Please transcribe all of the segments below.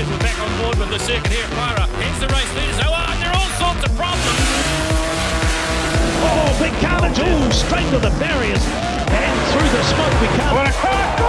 players were back on board with the circuit here. Pyra, here's the race leaders. Oh, and there are all sorts of problems. Oh, big carnage. Oh, straight to the barriers and through the smoke we come. What a crash!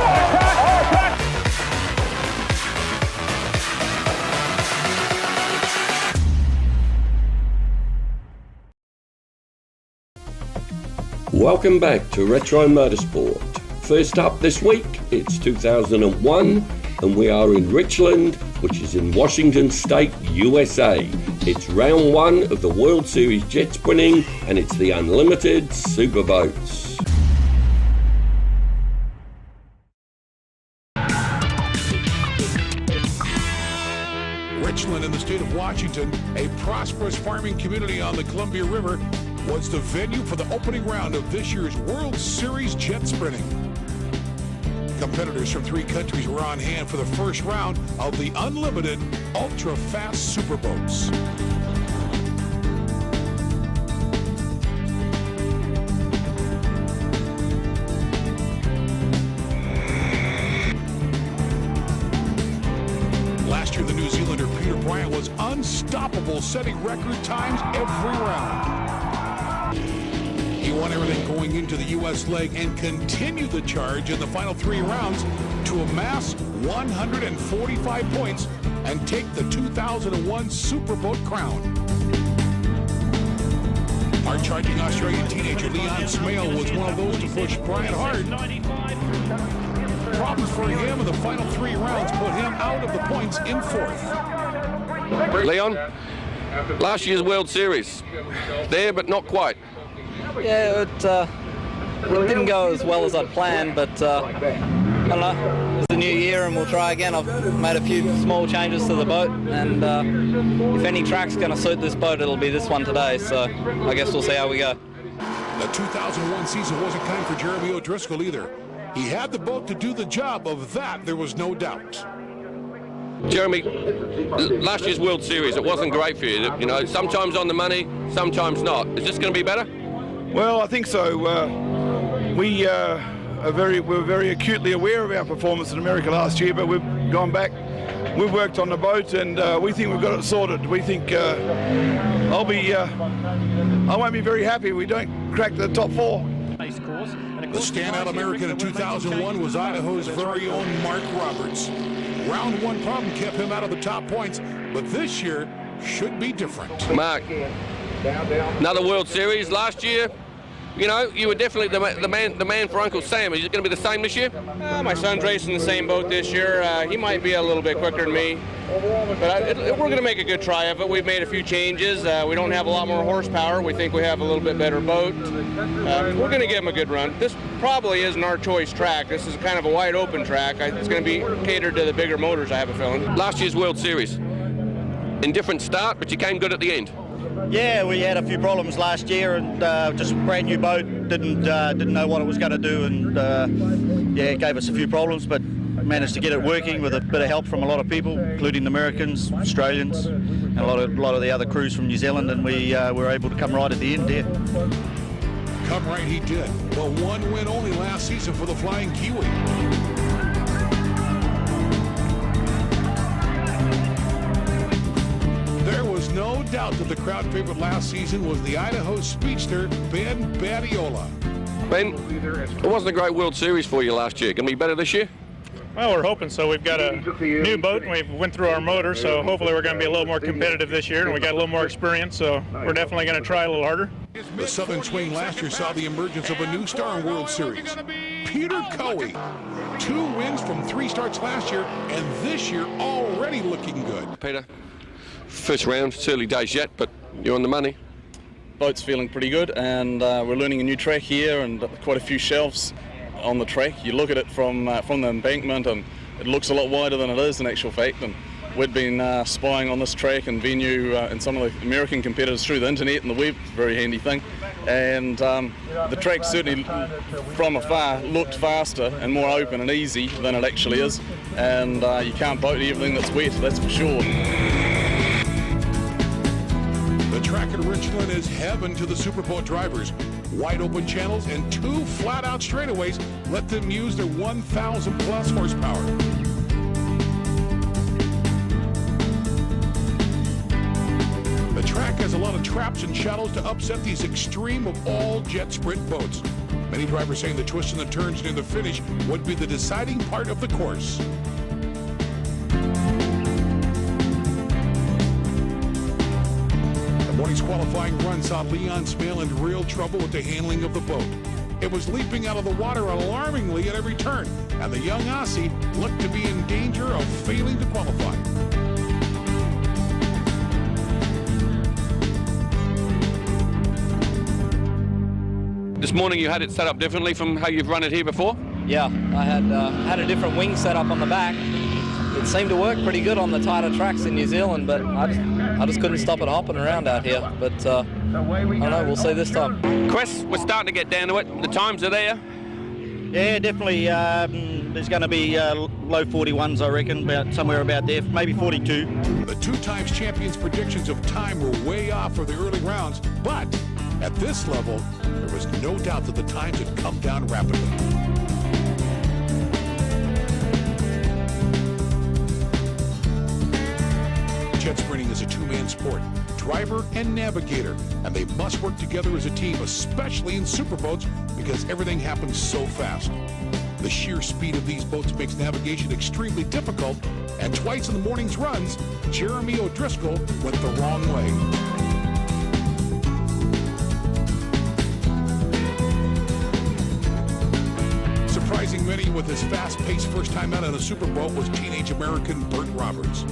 Welcome back to Retro Motorsport. First up this week, it's 2001 and we are in Richland, which is in Washington State, USA. It's round one of the World Series jet sprinting and it's the Unlimited Superboats. Richland in the state of Washington, a prosperous farming community on the Columbia River, was the venue for the opening round of this year's World Series jet sprinting. Competitors from 3 countries were on hand for the first round of the unlimited ultra-fast superboats. Last year, the New Zealander Peter Bryant was unstoppable, setting record times every round. He won everything going into the U.S. leg and continued the charge in the final 3 rounds to amass 145 points and take the 2001 Superboat crown. Hard-charging Australian teenager Leon Smale was one of those to push Bryant hard. Problems for him in the final 3 rounds put him out of the points in 4th. Leon, last year's World Series, there but not quite. Yeah, it didn't go as well as I'd planned, but I don't know, it's a new year and we'll try again. I've made a few small changes to the boat, and if any track's going to suit this boat, it'll be this one today, so I guess we'll see how we go. The 2001 season wasn't kind for Jeremy O'Driscoll either. He had the boat to do the job, of that there was no doubt. Jeremy, last year's World Series, it wasn't great for you. You know, sometimes on the money, sometimes not. Is this going to be better? Well, I think so. We're very acutely aware of our performance in America last year, but we've gone back, we've worked on the boat, and we think we've got it sorted. We think I won't be very happy if we don't crack the top 4. The standout American in 2001 was Idaho's very own Mark Roberts. Round 1 problem kept him out of the top points, but this year should be different. Mark, another World Series last year. You know, you were definitely the man for Uncle Sam. Is it going to be the same this year? My son's racing the same boat this year. He might be a little bit quicker than me, but we're going to make a good try of it. We've made a few changes. We don't have a lot more horsepower. We think we have a little bit better boat. We're going to give him a good run. This probably isn't our choice track. This is kind of a wide open track. It's going to be catered to the bigger motors, I have a feeling. Last year's World Series, indifferent start, but you came good at the end. Yeah, we had a few problems last year, and just a brand new boat, didn't know what it was going to do, and yeah, it gave us a few problems, but managed to get it working with a bit of help from a lot of people, including Americans, Australians, and a lot of the other crews from New Zealand, and we were able to come right at the end there. Come right he did, but 1 win only last season for the Flying Kiwi. No doubt that the crowd favorite last season was the Idaho speedster, Ben Badiola. Ben, it wasn't a great World Series for you last year. Going to be better this year? Well, we're hoping so. We've got a new boat and we've went through our motor, so hopefully we're going to be a little more competitive this year, and we got a little more experience, so we're definitely going to try a little harder. The Southern Swing last year saw the emergence of a new star in World Series, Pukekohe. 2 wins from 3 starts last year, and this year already looking good. Peter, first round, it's early days yet, but you're on the money. Boat's feeling pretty good, and we're learning a new track here, and quite a few shelves on the track. You look at it from the embankment, and it looks a lot wider than it is in actual fact. And we'd been spying on this track and venue and some of the American competitors through the internet and the web, very handy thing. And the track certainly, from afar, looked faster and more open and easy than it actually is. And you can't boat everything that's wet, that's for sure. The track at Richland is heaven to the Superboat drivers. Wide open channels and 2 flat-out straightaways let them use their 1,000-plus horsepower. has a lot of traps and shallows to upset these extreme of all jet sprint boats. Many drivers saying the twists and the turns near the finish would be the deciding part of the course. The morning's qualifying run saw Leon Smale in real trouble with the handling of the boat. It was leaping out of the water alarmingly at every turn, and the young Aussie looked to be in danger of failing to qualify. This morning you had it set up differently from how you've run it here before? Yeah, I had a different wing set up on the back. It seemed to work pretty good on the tighter tracks in New Zealand, but I just couldn't stop it hopping around out here. But I don't know, we'll see this time. Chris, we're starting to get down to it. The times are there. Yeah, definitely. There's going to be low 41s, I reckon, somewhere about there, maybe 42. The 2 times champions' predictions of time were way off for the early rounds, but at this level, there was no doubt that the times had come down rapidly. Jet sprinting is a 2-man sport, driver and navigator, and they must work together as a team, especially in superboats, because everything happens so fast. The sheer speed of these boats makes navigation extremely difficult, and twice in the morning's runs, Jeremy O'Driscoll went the wrong way. Surprising many with his fast-paced first time out on a superboat was teenage American Burt Roberts.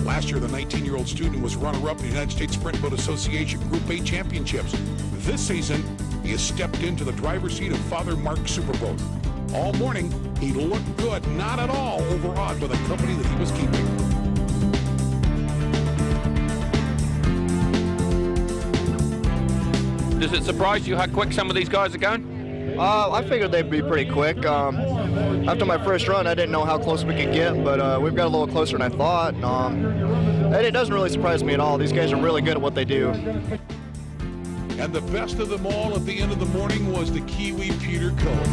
Last year, the 19-year-old student was runner-up in the United States Sprint Boat Association Group A Championships. This season, he has stepped into the driver's seat of Father Mark's superboat. All morning, he looked good, not at all overawed by the company that he was keeping. Does it surprise you how quick some of these guys are going? I figured they'd be pretty quick. After my first run, I didn't know how close we could get, but we've got a little closer than I thought. And it doesn't really surprise me at all. These guys are really good at what they do. And the best of them all at the end of the morning was the Kiwi Pukekohe.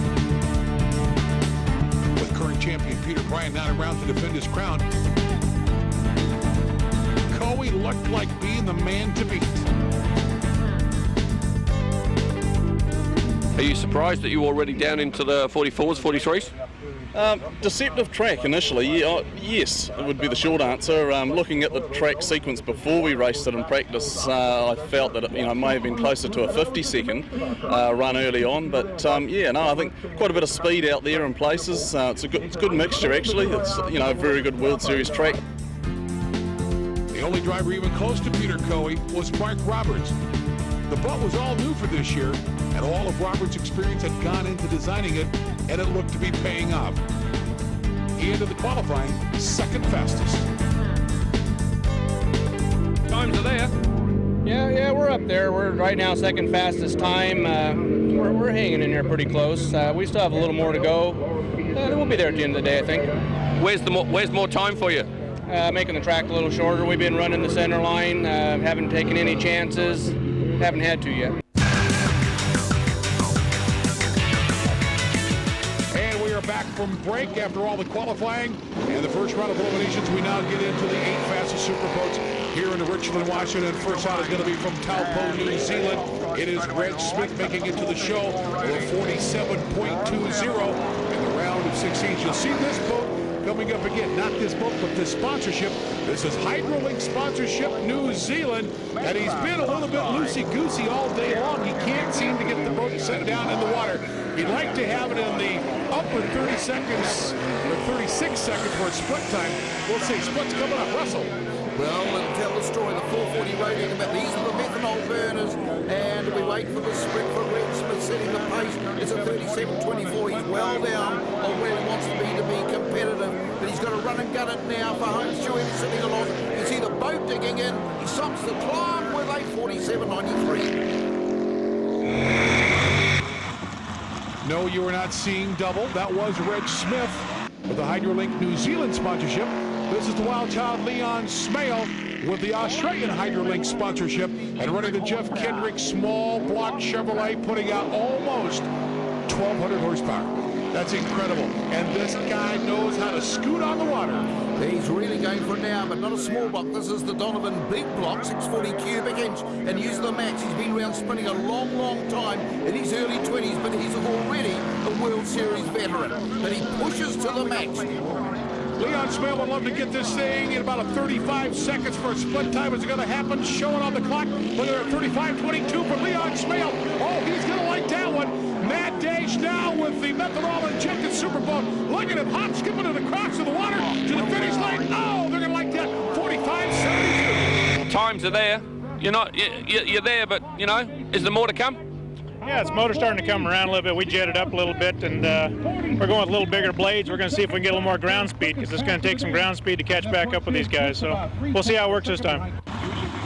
With current champion Peter Bryan not around to defend his crown, Coe looked like being the man to beat. Are you surprised that you're already down into the 44s, 43s? Deceptive track initially, yes, it would be the short answer. Looking at the track sequence before we raced it in practice, I felt that it may have been closer to a 50-second run early on, but I think quite a bit of speed out there in places. It's a good mixture actually. It's a very good World Series track. The only driver even close to Pukekohe was Mark Roberts. The boat was all new for this year, and all of Roberts' experience had gone into designing it, and it looked to be paying off. He ended the qualifying second fastest. Times are there. Yeah, we're up there. We're right now second fastest time. We're hanging in there pretty close. We still have a little more to go. We'll be there at the end of the day, I think. Where's more time for you? Making the track a little shorter. We've been running the center line. Haven't taken any chances. Haven't had to yet. And we are back from break after all the qualifying and the first round of eliminations. We now get into the 8 fastest superboats here in Richland, Washington. First out is going to be from Taupo, New Zealand. It is Reg Smith making it to the show with a 47.20 in the round of 16. You'll see this boat coming up again, not this boat, but this sponsorship. This is HydroLink sponsorship, New Zealand, and he's been a little bit loosey-goosey all day long. He can't seem to get the boat set down in the water. He'd like to have it in the upper 30 seconds, or 36 seconds for a split time. We'll see. Split's coming up. Russell. Well, we'll tell the story, the 440 rating, about these are the methanol burners, and we wait for the sprint for Reg Smith setting the pace. It's a 37.24. He's well down on where he wants to be competitive, but he's got to run and gun it now for home. Stewie sitting along. You see the boat digging in. He stops the climb with a 47.93. No, you are not seeing double. That was Reg Smith with the HydroLink New Zealand sponsorship. This is the wild child Leon Smale with the Australian HydroLink sponsorship and running the Jeff Kendrick small block Chevrolet, putting out almost 1,200 horsepower. That's incredible. And this guy knows how to scoot on the water. He's really going for it now, but not a small block. This is the Donovan big block, 640 cubic inch, and using the max. He's been around sprinting a long, long time in his early 20s, but he's already a World Series veteran. But he pushes to the max. Leon Smale would love to get this thing in about 35 seconds for a split time. Is it going to happen? Showing on the clock. Look at 35.22 for Leon Smale. Oh, he's going to like that one. Matt Dage now with the methanol-injected Superboat. Look at him hop skipping it across to the water to the finish line. Oh, they're going to like that. 45.72. Times are there. You're there, but, is there more to come? Yeah, it's motor starting to come around a little bit. We jetted up a little bit, and we're going with a little bigger blades. We're going to see if we can get a little more ground speed, because it's going to take some ground speed to catch back up with these guys. So we'll see how it works this time.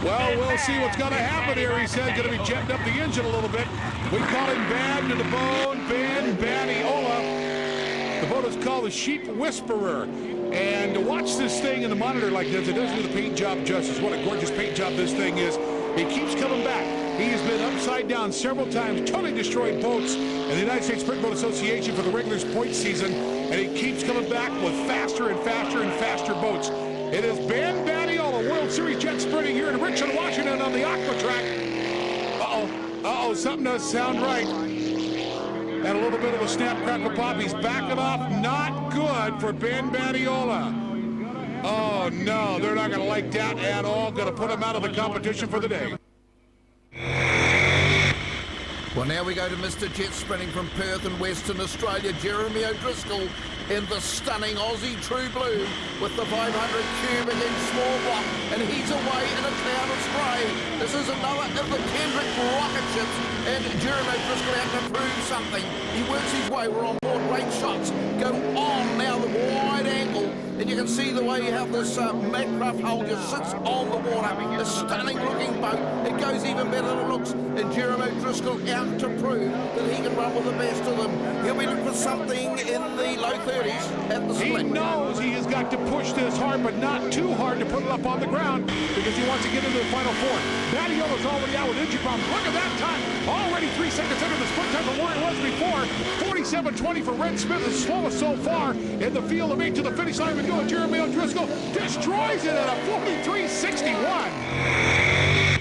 Well, we'll see what's going to happen here. He said going to be jetting up the engine a little bit. We call him Bad to the Bone, Ben Badiola. The boat is called the Sheep Whisperer. And to watch this thing in the monitor like this, it doesn't do the paint job justice. What a gorgeous paint job this thing is. It keeps coming back. He has been upside down several times, totally destroyed boats in the United States Sprint Boat Association for the regular point season, and he keeps coming back with faster and faster and faster boats. It is Ben Badiola, World Series jet sprinting here in Richland, Washington on the Aqua Track. Uh-oh, something doesn't sound right. And a little bit of a snap, crackle, pop. He's backing off. Not good for Ben Badiola. Oh, no, they're not going to like that at all. Going to put him out of the competition for the day. Well, now we go to Mr. Jet sprinting from Perth in Western Australia, Jeremy O'Driscoll in the stunning Aussie True Blue with the 500 cubic inch small block, and he's away in a cloud of spray. This is another of the Kendrick rocket ships, and Jeremy O'Driscoll out to prove something. He works his way. We're on board. Great shots go on now, the wide angle, and you can see the way how this Macraft hull just sits on the water. A stunning looking boat. It goes even better than it looks, and Jeremy O'Driscoll out to prove that he can run with the best of them. He'll be looking for something in the low 30s at the split. He knows he has got to push this hard, but not too hard to put it up on the ground, because he wants to get into the final four. Badiola's already out with engine problems. Look at that time. Already 3 seconds under the split time from where it was before. 47.20 for Red Smith, the slowest so far in the field of 8 to the finish line. We go. Jeremy O'Driscoll destroys it at a 43.61.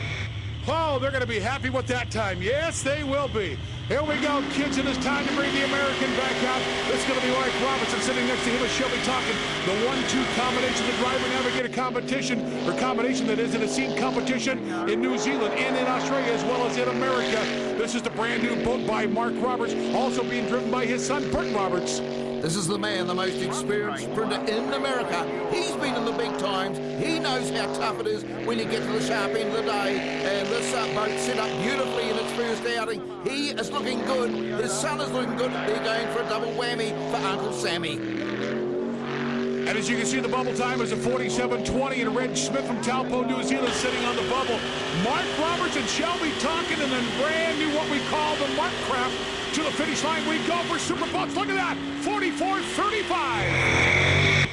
Oh, they're going to be happy with that time. Yes, they will be. Here we go, kids, and it's time to bring the American back out. This is going to be Mike Robertson sitting next to him as Shelby talking. The 1-2 combination, the driver navigator competition, or combination that is in a scene competition in New Zealand and in Australia as well as in America. This is the brand new boat by Mark Roberts, also being driven by his son, Burton Roberts. This is the man, the most experienced sprinter in America. He's been in the big times. He knows how tough it is when you get to the sharp end of the day. And this boat set up beautifully in its first outing. He is looking good. His son is looking good. They're going for a double whammy for Uncle Sammy. And as you can see, the bubble time is a 47.20, and Red Smith from Taupo, New Zealand, sitting on the bubble. Mark Roberts and Shelby talking, and then brand new what we call the Mark Craft. To the finish line we go for Superboats. Look at that, 44.35.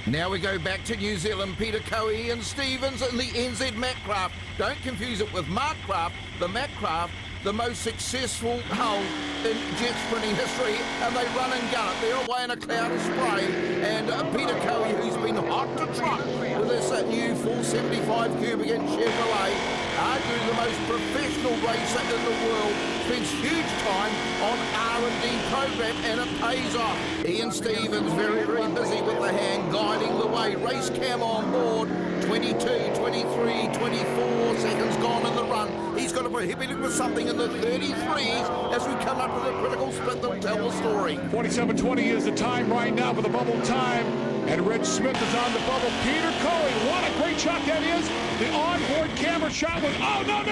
Now we go back to New Zealand. Pukekohe and Stevens in the NZ Macraft. Don't confuse it with Markcraft. The Macraft, the most successful hull in jet sprinting history, and they run and gun it. They're away in a cloud of spray, and Pukekohe, who's been hot to trot with this new 475 cubic inch Chevrolet, arguably the most professional racer in the world, spends huge time on R&D program, and it pays off. Ian Stevens very, very busy with the hand guiding the way. Race cam on board. 22, 23, 24 seconds gone in the run. He's got to be looking for something in the 33s as we come up to the critical split that'll tell the story. 47.20 is the time right now for the bubble time. And Red Smith is on the bubble. Pukekohe, what a great shot that is. The onboard camera shot was, oh, no.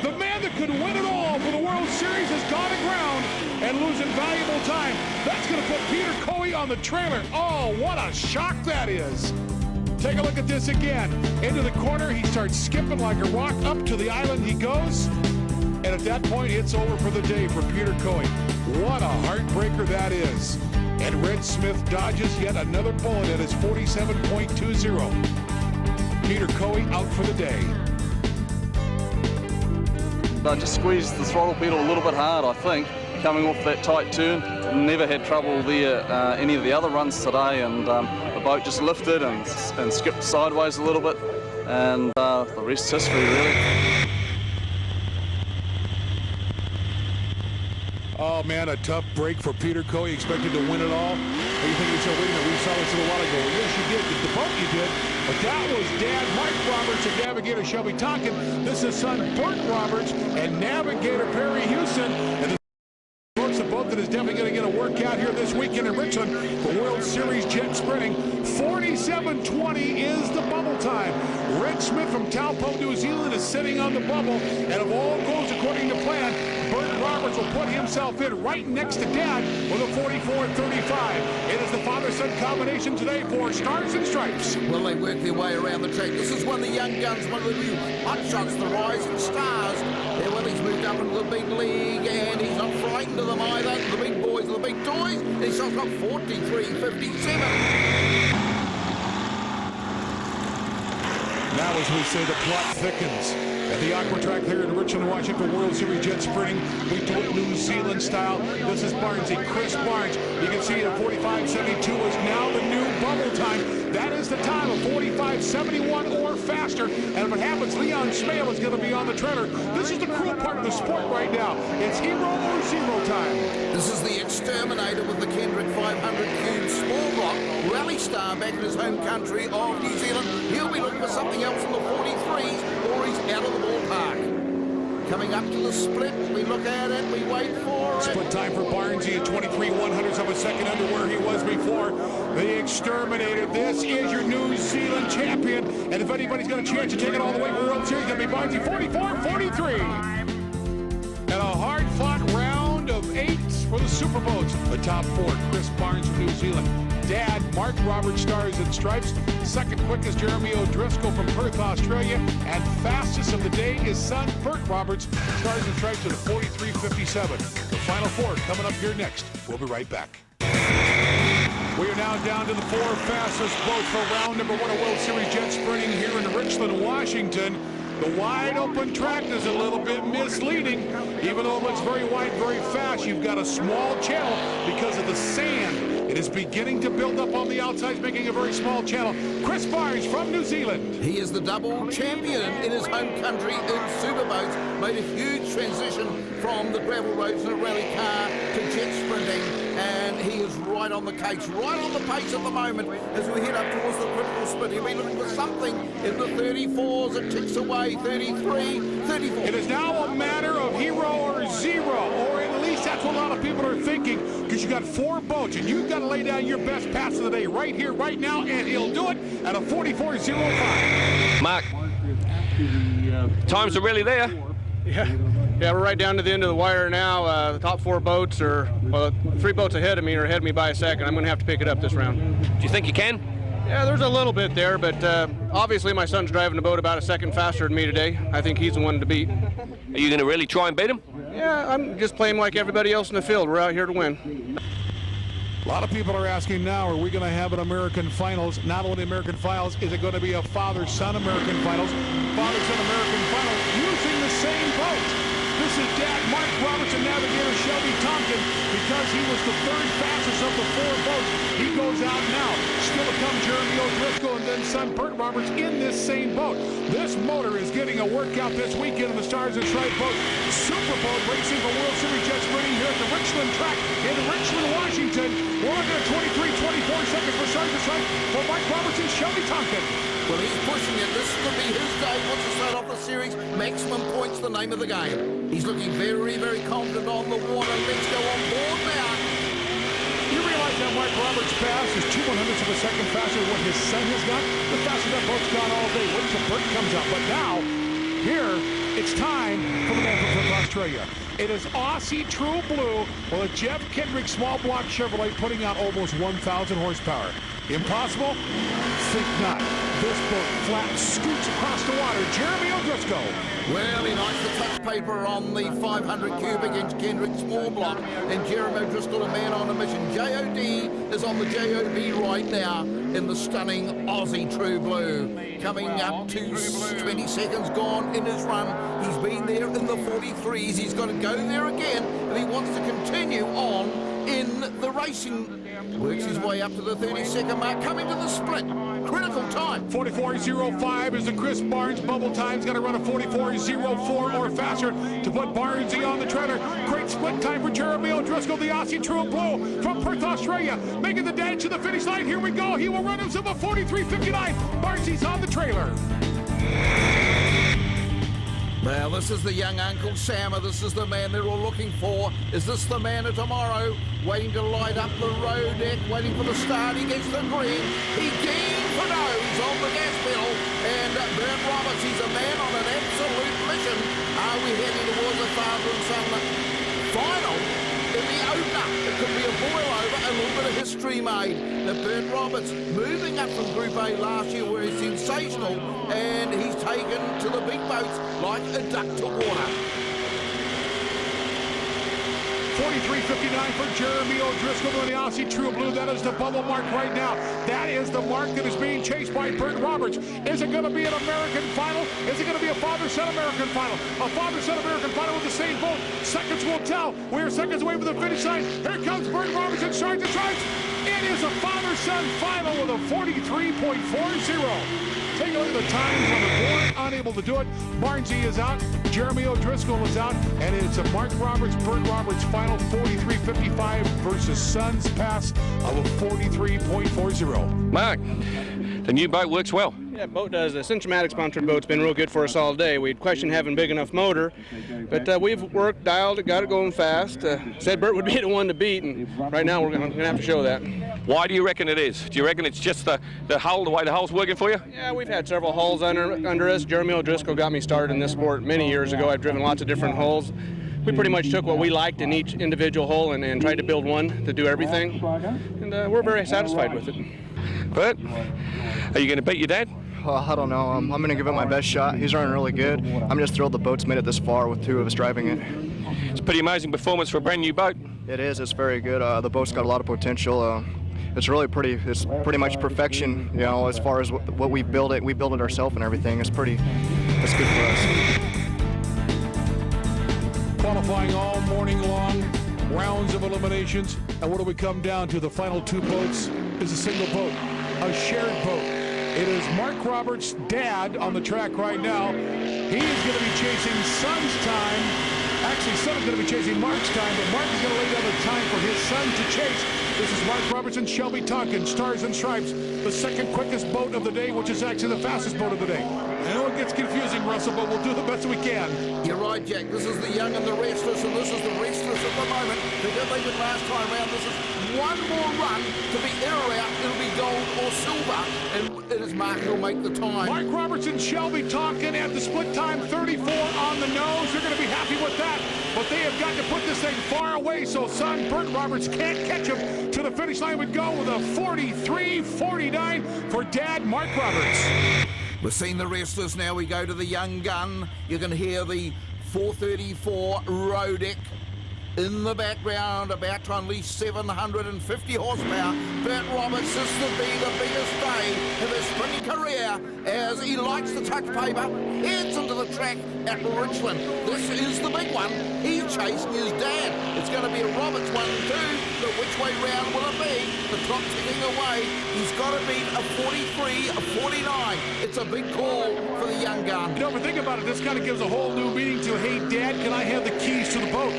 The man that could win it all for the World Series has gone aground and losing valuable time. That's going to put Pukekohe on the trailer. Oh, what a shock that is. Take a look at this again. Into the corner, he starts skipping like a rock. Up to the island he goes. And at that point, it's over for the day for Pukekohe. What a heartbreaker that is. And Red Smith dodges yet another bullet at his 47.20. Pukekohe out for the day. I just squeezed the throttle pedal a little bit hard, I think. coming off that tight turn. Never had trouble there any of the other runs today, and the boat just lifted and skipped sideways a little bit, and the rest's history, really. Oh man, a tough break for Pukekohe. He expected to win it all. Are you thinking, so wait a minute, we saw this a little while ago? Well, yes, you did. The boat you did. But that was Dad Mike Roberts and Navigator Shelby Tonkin. This is son Bert Roberts and Navigator Perry Houston. And the boat that is definitely going to get a workout here this weekend in Richland for World Series Jet Sprinting. 47:20 is the bubble time. Red Smith from Taupo, New Zealand is sitting on the bubble. And if all goes according to plan, Bert Roberts will put himself in right next to Dad with a 44.35. It is the father-son combination today for Stars and Stripes. Well, they work their way around the track. This is one of the young guns, one of the new hot shots, the Rising Stars. Yeah, well, he's moved up into the big league, and he's not frightened of them either. The big boys are the big toys. He's got 43.57. Now, as we say, the plot thickens. At the Aqua Track here in Richland, Washington, World Series Jet Sprinting. We do it New Zealand style. This is Barnesy, Chris Barnes. You can see that 45.72 is now the new bubble time. That is the time of 45.71 or faster. And if it happens, Leon Smale is going to be on the trailer. This is the cruel part of the sport right now. It's hero or zero time. This is the Exterminator with the Kendrick 500 Cube Small Block Rally Star back in his home country of New Zealand. He'll be looking for something else in the 43s, or he's out of the ballpark. Coming up to the split, we look at it, we wait for it. Split time for Barnesy at 23/100ths of a second under where he was before. The Exterminator, this is your New Zealand champion. And if anybody's got a chance to take it all the way for World Series, it's going to be Barnesy, 44.43. And a hard-fought round of 8 for the Superboats. The top 4, Chris Barnes from New Zealand. Dad, Mark Roberts, Stars and Stripes. Second quickest, Jeremy O'Driscoll from Perth, Australia. And fastest of the day is son, Bert Roberts, Stars and Stripes at a 43.57. The final 4 coming up here next. We'll be right back. We are now down to the 4 fastest boats for round number 1 of World Series Jet Sprinting here in Richland, Washington. The wide open track is a little bit misleading. Even though it looks very wide, very fast, you've got a small channel because of the sand. It is beginning to build up on the outsides, making a very small channel. Chris Barnes from New Zealand. He is the double champion in his home country in Superboats. Made a huge transition from the gravel roads and a rally car to jet sprinting. And he is right on the case, right on the pace at the moment as we head up towards the critical split. He'll be looking for something in the 34s. It ticks away, 33, 34. It is now a matter of hero or zero, or at least that's what a lot of people are thinking, because you got 4 boats and you've got to lay down your best pass of the day right here, right now, and he'll do it at a 44.05. Mark, times are really there. Yeah, we're right down to the end of the wire now. The top 4 boats are, well, 3 boats ahead of me are ahead of me by a second. I'm going to have to pick it up this round. Do you think you can? Yeah, there's a little bit there, but obviously my son's driving the boat about a second faster than me today. I think he's the one to beat. Are you going to really try and beat him? Yeah, I'm just playing like everybody else in the field. We're out here to win. A lot of people are asking now, are we going to have an American Finals? Not only American Finals, is it going to be a father-son American Finals? Father-son American Finals using the same boat. This is Dad Mark Roberts and Navigator Shelby Tonkin. Because he was the 3rd fastest of the 4 boats, he goes out now. Still to come, Jeremy O'Driscoll and then son Bert Roberts in this same boat. This motor is getting a workout this weekend in the Stars and Stripes boat. Superboat racing for World Series Jet Sprinting here at the Richland track in Richland, Washington. We're looking at 23-24 seconds for Stars and Stripes for Mike Roberts and Shelby Tonkin. Well, he's pushing it. This could be his day. Wants to start off the series. Maximum points, the name of the game. He's looking very, very confident on the water. Let's go on board now. You realize that Mark Roberts' pass is 2/100ths of a second faster than what his son has got? The faster that boat's gone all day. Wait until Bert comes up. But now, here, it's time for the man from Australia. It is Aussie True Blue with a Jeff Kendrick small block Chevrolet putting out almost 1,000 horsepower. Impossible? Think not. This boat flat scoots across the water. Jeremy O'Driscoll. Well, he likes the touch paper on the 500 cube against Kendrick small block. And Jeremy O'Driscoll, a man on a mission. JOD is on the JOB right now in the stunning Aussie True Blue. Coming up to 20 seconds gone in his run. He's been there in the 43 43s. He's got to go there again if he wants to continue on in the racing. Works his way up to the 32nd mark, coming to the split. Critical time. 44.05 is the Chris Barnes bubble time. He's got to run a 44.04 or faster to put Barnesy on the trailer. Great split time for Jeremy O'Driscoll, the Aussie True Blue from Perth, Australia, making the dash to the finish line. Here we go. He will run himself a 43.59. Barnesy's on the trailer. Now, this is the young Uncle Sam. This is the man they're all looking for. Is this the man of tomorrow? Waiting to light up the road deck, waiting for the start. He gets the green. He gains for no. He's on the gas pedal. And Bert Roberts, he's a man on an absolute mission. Are we heading towards the father and son final in the opener? It could be a boil over, a little bit of history made. Now, Bert Roberts moving up from Group A last year where he's sensational, and he's taken to the big boats like a duck to water. 43.59 for Jeremy O'Driscoll in the Aussie True Blue. That is the bubble mark right now. That is the mark that is being chased by Bert Roberts. Is it going to be an American final? Is it going to be a father-son American final? A father-son American final with the same boat. Seconds will tell. We are seconds away from the finish line. Here comes Bert Roberts in charge of stripes. It is a father-son final with a 43.40. Take a look at the times on the board. Unable to do it. Barnesy is out. Jeremy O'Driscoll is out. And it's a Mark Roberts, Bert Roberts final 43.55 versus Sun's pass of a 43.40. Mark, the new boat works well. Yeah, boat does. The Cinchromatic sponsored boat's been real good for us all day. We'd questioned having big enough motor, but we've worked, dialed it, got it going fast. Said Bert would be the one to beat, and right now we're going to have to show that. Why do you reckon it is? Do you reckon it's just the hull, the way the hull's working for you? Yeah, we've had several hulls under us. Jeremy O'Driscoll got me started in this sport many years ago. I've driven lots of different hulls. We pretty much took what we liked in each individual hull and tried to build one to do everything, and we're very satisfied with it. Bert, are you going to beat your dad? I don't know. I'm going to give it my best shot. He's running really good. I'm just thrilled the boat's made it this far with two of us driving it. It's a pretty amazing performance for a brand new boat. It is. It's very good. The boat's got a lot of potential. It's really pretty. It's pretty much perfection, you know, as far as what we build it. We build it ourselves and everything. It's good for us. Qualifying all morning long, rounds of eliminations. And what do we come down to? The final two boats is a single boat, a shared boat. It is Mark Roberts' dad on the track right now. He is going to be chasing Son's time. Actually, Son's going to be chasing Mark's time, but Mark is going to lay down the time for his son to chase. This is Mark Roberts and Shelby Tonkin, Stars and Stripes, the second quickest boat of the day, which is actually the fastest boat of the day. I know it gets confusing, Russell, but we'll do the best we can. You're right, Jack. This is the young and the restless, and this is the restless at the moment. They did last time round. This is one more run to be in or out. It'll be gold or silver, and it is Mark who'll make the time. Mark Roberts and Shelby Tonkin at the split time 34 on the nose. They're going to be happy with that, but they have got to put this thing far away so son Bert Roberts can't catch him. To the finish line would go with a 43.49 for dad Mark Roberts. We've seen the restless, now we go to the young gun. You can hear the 434 Rodeck in the background, about to unleash 750 horsepower. Bert Roberts is to be the biggest day in his sprinting career as he likes to touch paper, heads into the track at Richland. This is the big one. He's chasing his dad. It's going to be a Roberts 1-2, but which way round will it be? The clock ticking away. He's got to beat a 43, a 49. It's a big call for the young gun. You know, if you think about it, this kind of gives a whole new meaning to, hey, Dad, can I have the keys to the boat?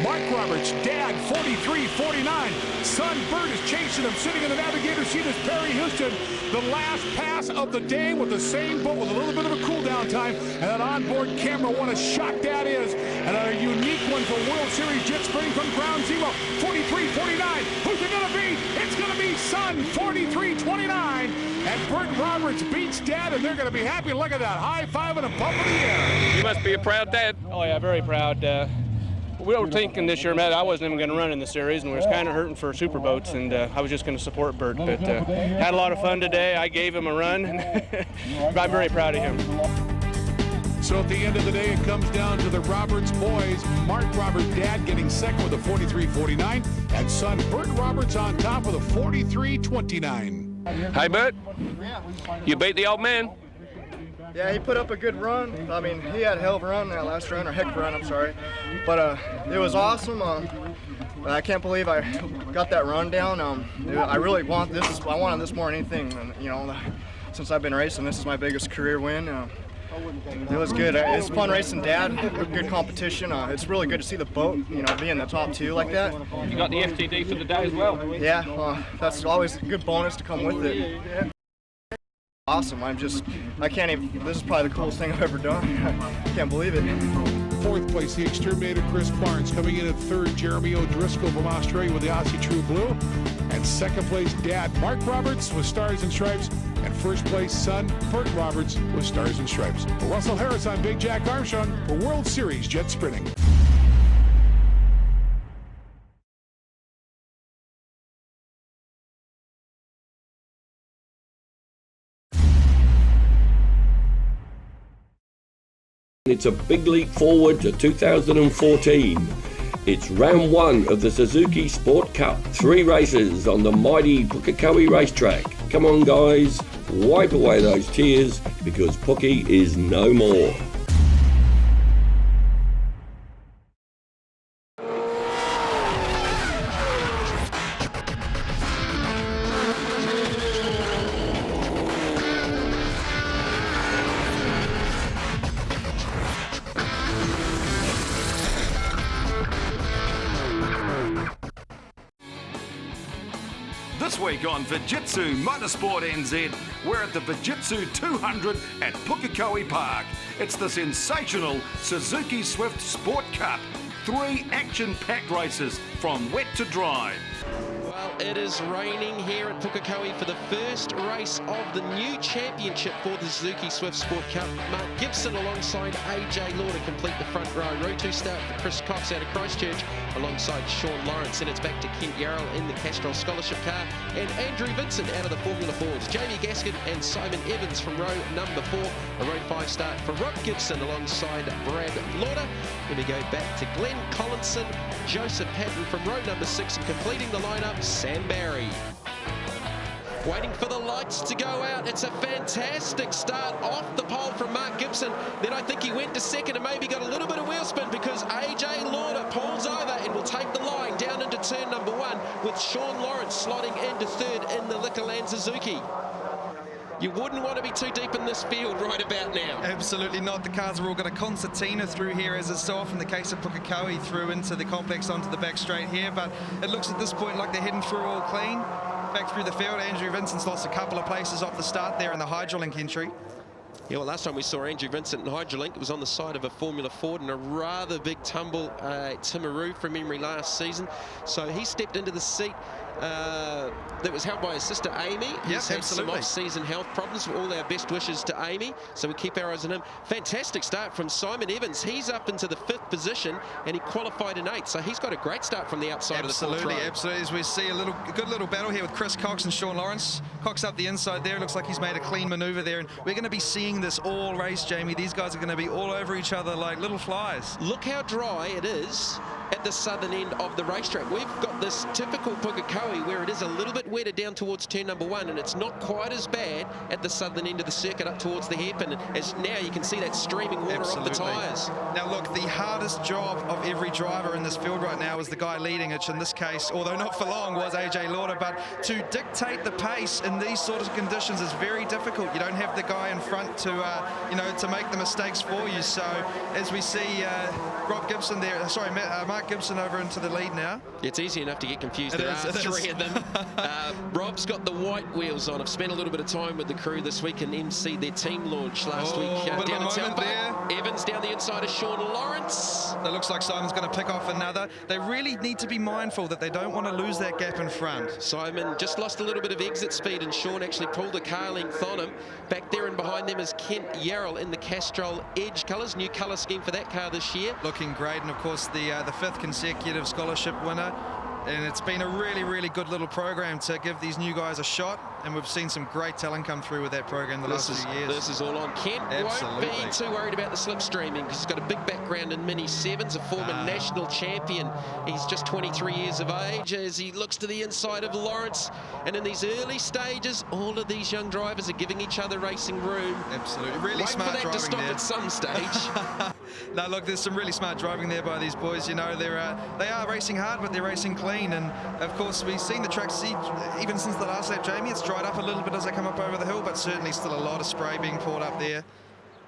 Mark Roberts, dad, 43.49. Son Bert is chasing him, sitting in the navigator's seat as Perry Houston. The last pass of the day with the same boat with a little bit of a cool down time. And that onboard camera, what a shot that is. And a unique one for World Series jet spring from ground zero. 43.49. Who's it going to be? It's going to be Son, 43.29. And Bert Roberts beats dad, and they're going to be happy. Look at that, high five and a pump in the air. You must be a proud dad. Oh yeah, very proud. We were thinking this year, Matt, I wasn't even going to run in the series, and we was kind of hurting for Superboats, and I was just going to support Bert. But had a lot of fun today. I gave him a run, and I'm very proud of him. So at the end of the day, it comes down to the Roberts boys. Mark Roberts' dad getting second with a 43.49, and son Bert Roberts on top with a 43.29. Hey, Bert, you beat the old man. Yeah, he put up a good run. I mean, he had a hell of a run that last run, or heck of a run, I'm sorry. But it was awesome. I can't believe I got that run down. I really want this. I wanted this more than anything. And, you know, since I've been racing, this is my biggest career win. It was good. It's fun racing Dad. Good competition. It's really good to see the boat, you know, be in the top 2 like that. You got the FTD for the day as well? Yeah, that's always a good bonus to come with it. Yeah. Awesome. I can't even, this is probably the coolest thing I've ever done. I can't believe it. 4th place, the Exterminator Chris Barnes. Coming in at 3rd, Jeremy O'Driscoll from Australia with the Aussie True Blue. And 2nd place, Dad Mark Roberts with Stars and Stripes. And 1st place, son Bert Roberts with Stars and Stripes. For Russell Harris, I'm Big Jack Armstrong for World Series Jet Sprinting. It's a big leap forward to 2014. It's round 1 of the Suzuki Sport Cup. 3 races on the mighty Pukekohe racetrack. Come on guys, wipe away those tears because Puke is no more. This week on Fujitsu Motorsport NZ, we're at the Fujitsu 200 at Pukekohe Park. It's the sensational Suzuki Swift Sport Cup. 3 action-packed races from wet to dry. Well, it is raining here at Pukekohe for the first race of the new championship for the Suzuki Swift Sport Cup. Mark Gibson alongside AJ Lauder complete the front row. Row 2 start for Chris Cox out of Christchurch alongside Sean Lawrence. And it's back to Kent Yarrell in the Castrol Scholarship car. And Andrew Vincent out of the Formula Fords. Jamie Gaskin and Simon Evans from row number 4. A row 5 start for Rob Gibson alongside Brad Lauder. Then we go back to Glenn Collinson, Joseph Patton from row number 6, and completing the lineup, Sam Barry. Waiting for the lights to go out. It's a fantastic start off the pole from Mark Gibson. Then I think he went to 2nd and maybe got a little bit of wheel spin because AJ Lauder pulls over and will take the line down into turn number 1 with Sean Lawrence slotting into 3rd in the Liquorland Suzuki. You wouldn't want to be too deep in this field right about now. Absolutely not. The cars are all got a concertina through here, as is so often the case of Pukekohe, through into the complex onto the back straight here. But it looks at this point like they're heading through all clean. Back through the field, Andrew Vincent's lost a couple of places off the start there in the Hydrolink entry. Yeah, well, last time we saw Andrew Vincent in Hydrolink, it was on the side of a Formula Ford in a rather big tumble Timaru from memory last season. So he stepped into the seat that was held by his sister Amy. He's had some off-season health problems. All our best wishes to Amy, so we keep our eyes on him. Fantastic start from Simon Evans. He's up into the 5th position, and he qualified in 8th, so he's got a great start from the outside of the 4th row. Absolutely. As we see a good little battle here with Chris Cox and Sean Lawrence. Cox up the inside there. It looks like he's made a clean manoeuvre there, and we're going to be seeing this all race, Jamie. These guys are going to be all over each other like little flies. Look how dry it is at the southern end of the racetrack. We've got this typical Pukekohe where it is a little bit wetter down towards turn number 1, and it's not quite as bad at the southern end of the circuit up towards the hairpin. As now you can see that streaming water off the tyres. Now look, the hardest job of every driver in this field right now is the guy leading, which in this case, although not for long, was AJ Lauder. But to dictate the pace in these sort of conditions is very difficult. You don't have the guy in front to, to make the mistakes for you. So as we see Rob Gibson there, Mark Gibson over into the lead now. It's easy enough to get confused. There are 3 of them. Rob's got the white wheels on. I've spent a little bit of time with the crew this week and MC their team launch last week down in Taupo. Evans down the inside of Sean Lawrence. That looks like Simon's going to pick off another. They really need to be mindful that they don't want to lose that gap in front. Simon just lost a little bit of exit speed, and Sean actually pulled a car length on him. Back there and behind them is Kent Yarrell in the Castrol Edge colours. New colour scheme for that car this year. Looking great, and of course the 5th consecutive scholarship winner. and it's been a really, really good little program to give these new guys a shot, and we've seen some great talent come through with that program the last few years. This is all on. Kent won't be too worried about the slipstreaming because he's got a big background in Mini 7s, a former national champion. He's just 23 years of age as he looks to the inside of Lawrence, and in these early stages, all of these young drivers are giving each other racing room. Absolutely, really smart driving there. Wait for that to stop at some stage. No, look, there's some really smart driving there by these boys. You know, they are racing hard, but they're racing clean. And of course, we've seen the track even since the last lap, Jamie. It's dried up a little bit as they come up over the hill, but certainly still a lot of spray being poured up there.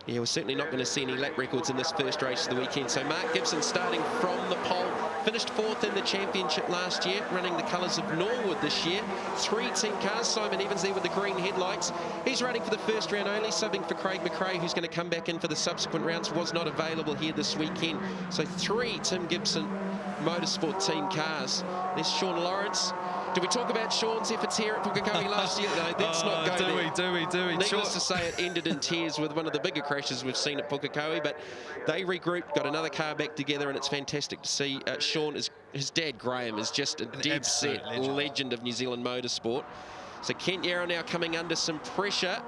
Yeah, we're certainly not going to see any lap records in this first race of the weekend. So Mark Gibson starting from the pole, finished 4th in the championship last year, running the colours of Norwood this year. 3 team cars, Simon Evans there with the green headlights. He's running for the first round only, subbing for Craig McRae, who's going to come back in for the subsequent rounds, was not available here this weekend. So 3 Tim Gibson Motorsport team cars. There's Sean Lawrence. Did we talk about Sean's efforts here at Pukekohe last year? No, let's not go there. Do we? Needless to say, it ended in tears with one of the bigger crashes we've seen at Pukekohe, but they regrouped, got another car back together, and it's fantastic to see Sean. His dad, Graham, is just a dead-set legend of New Zealand motorsport. So Kent Yarrow now coming under some pressure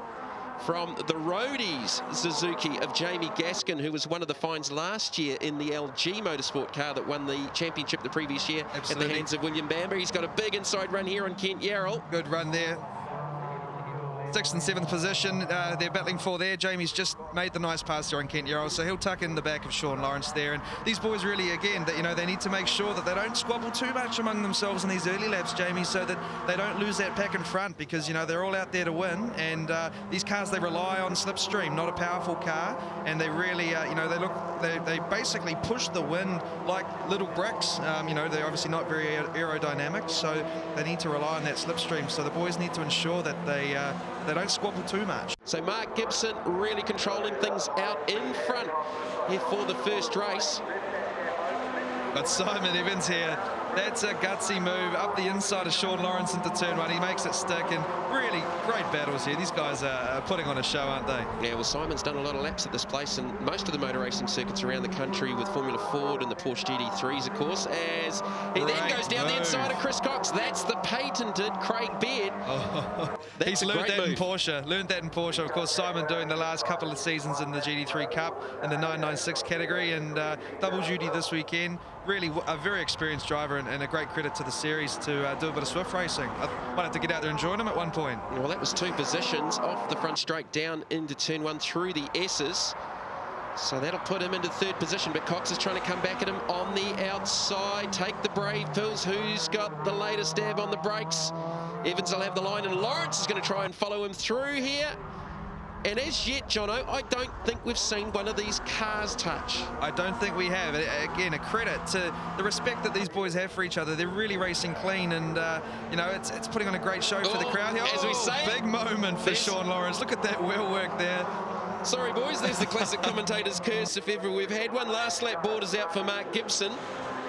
from the roadies Suzuki of Jamie Gaskin, who was one of the finds last year in the LG Motorsport car that won the championship the previous year at the hands of William Bamber. He's got a big inside run here on Kent Yarrow. Good run there. 6th and 7th position they're battling for there. Jamie's just made the nice pass there on Kent Yarrow, so he'll tuck in the back of Sean Lawrence there. And these boys really, again, they need to make sure that they don't squabble too much among themselves in these early laps, Jamie, so that they don't lose that pack in front, because they're all out there to win. And these cars, they rely on slipstream, not a powerful car, and they really, they basically push the wind like little bricks. They're obviously not very aerodynamic, so they need to rely on that slipstream. So the boys need to ensure that they don't squabble too much. So Mark Gibson really controlling things out in front here for the first race. But Simon Evans here, that's a gutsy move up the inside of Sean Lawrence into turn 1. He makes it stick, and really great battles here. These guys are putting on a show, aren't they? Yeah, well, Simon's done a lot of laps at this place, and most of the motor racing circuits around the country with Formula Ford and the Porsche GT3s, of course, as he then goes down the inside of Chris Cox. That's the patented Craig Beard. He's learned that in Porsche. Of course, Simon doing the last couple of seasons in the GT3 Cup in the 996 category, and double duty this weekend. Really a very experienced driver, and a great credit to the series to do a bit of Swift racing. I might have to get out there and join him at one point. Well, that was 2 positions off the front straight down into turn 1 through the S's. So that'll put him into 3rd position, but Cox is trying to come back at him on the outside. Take the brave pills. Who's got the latest dab on the brakes? Evans will have the line, and Lawrence is going to try and follow him through here. And as yet, Jono, I don't think we've seen one of these cars touch. I don't think we have. Again, a credit to the respect that these boys have for each other. They're really racing clean, and it's putting on a great show for the crowd here. As we say, big moment for Sean Lawrence. Look at that wheel work there. Sorry, boys, there's the classic commentator's curse if ever we've had one. Last lap borders out for Mark Gibson.